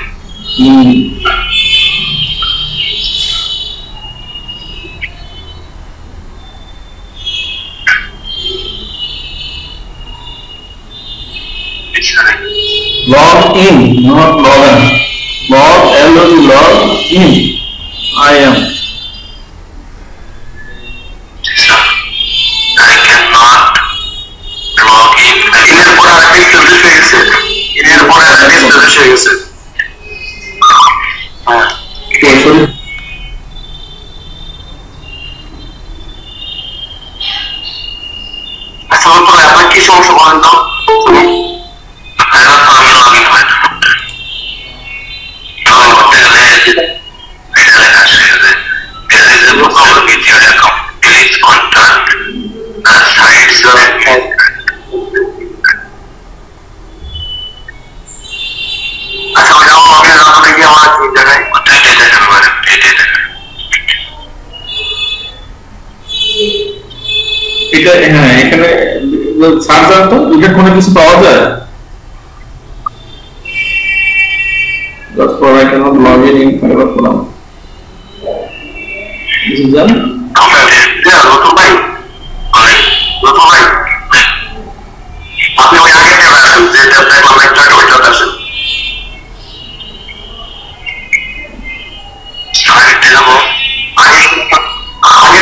log in not log in log log in I am
I cannot log in এর পর আরেকটা স্টেজ হয়ে গেছে এর পর আরেকটা স্টেজ হয়ে গেছে হ্যাঁ আচ্ছা তো আপনার কি সমস্যা বলেন তো
এটা হ্যাঁ এখানে সার্চ তো এটা কোনো কিছু পাওয়া যায় That's why I cannot log in Fiverr forum this is done
আপনি ওই আগে আসেন যে দেখলাম একটা ওইটা আসেন আগে